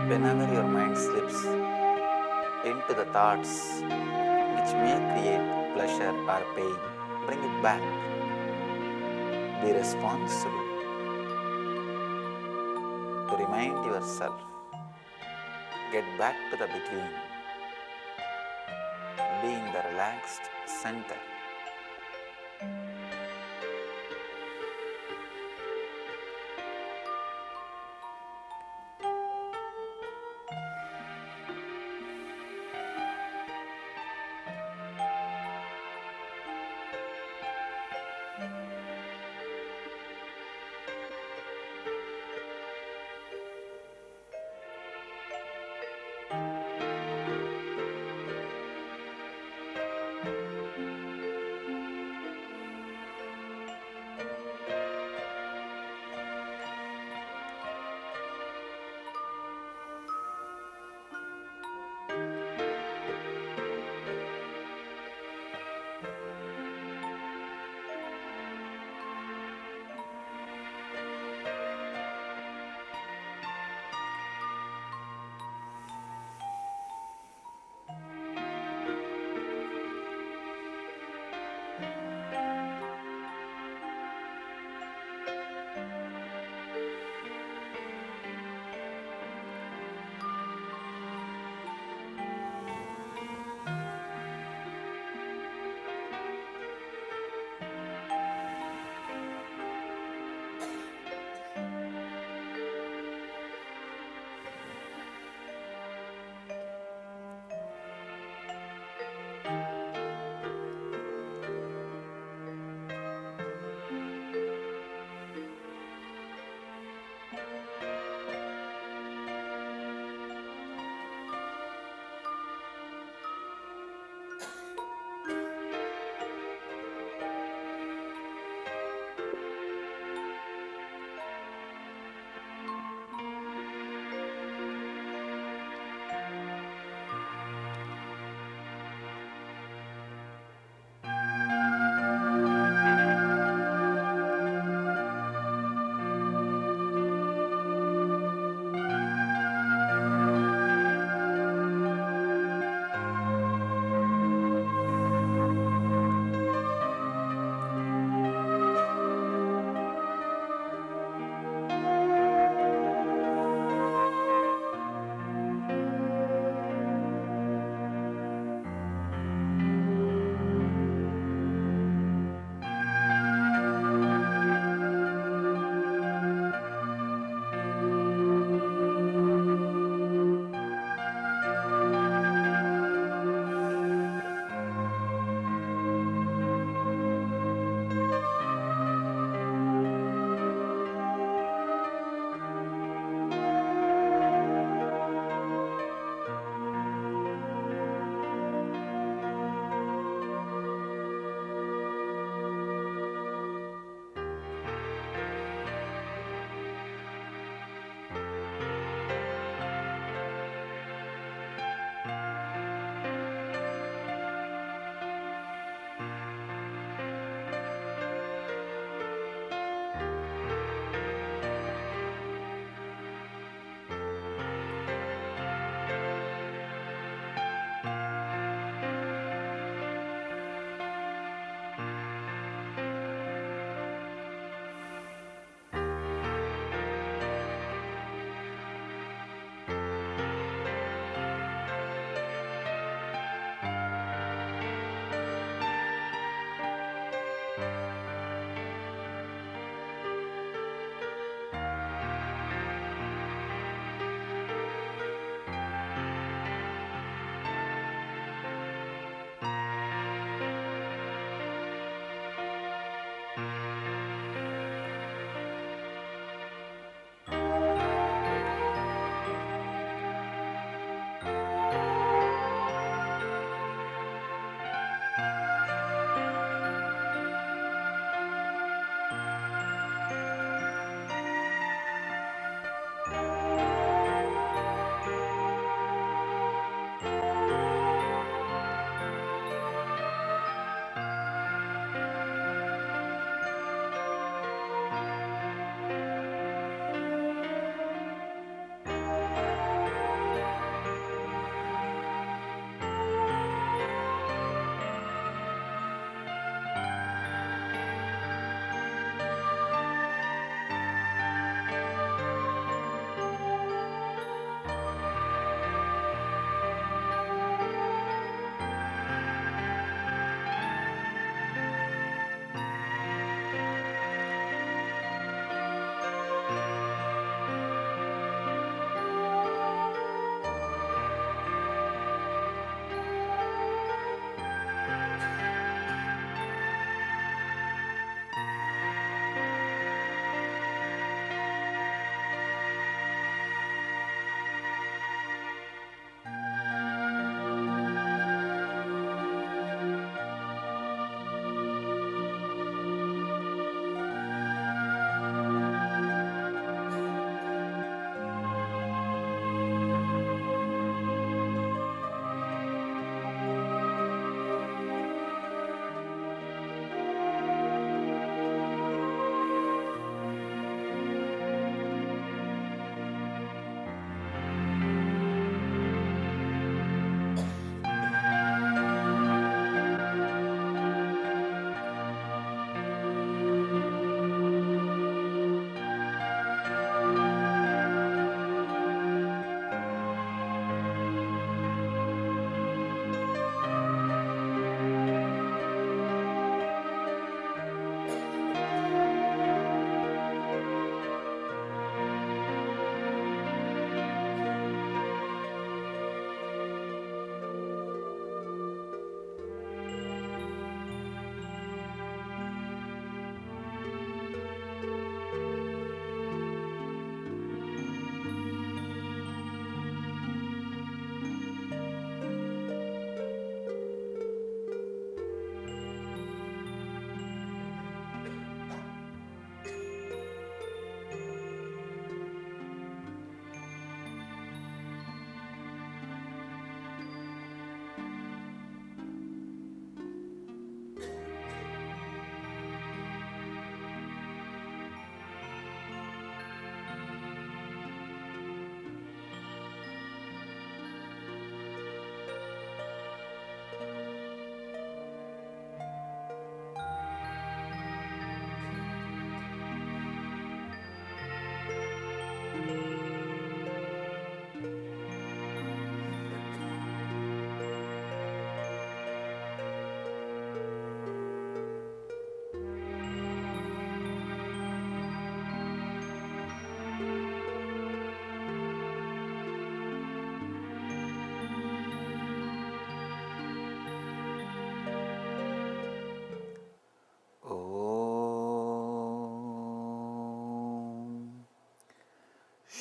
Whenever your mind slips into the thoughts which may create pleasure or pain, bring it back. Be responsible to remind yourself. Get back to the between. Be in the relaxed center.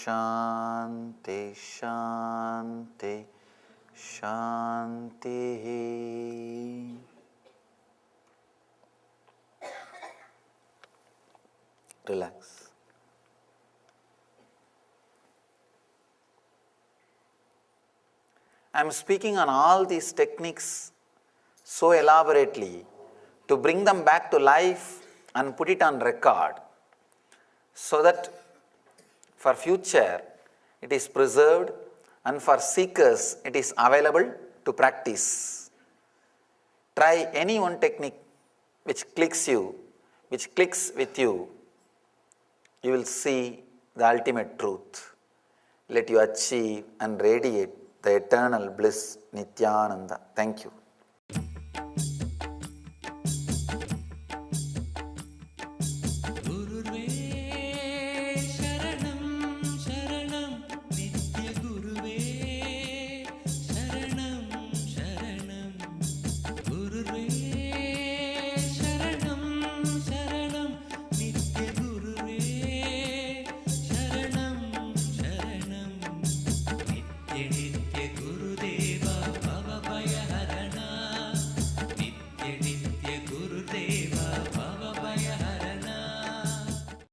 Shanti, Shanti, Shanti. Relax. I am speaking on all these techniques so elaborately to bring them back to life and put it on record so that for future it is preserved and for seekers it is available to practice. Try any one technique which clicks with you, you will see the ultimate truth. Let you achieve and radiate the eternal bliss Nityananda. Thank you.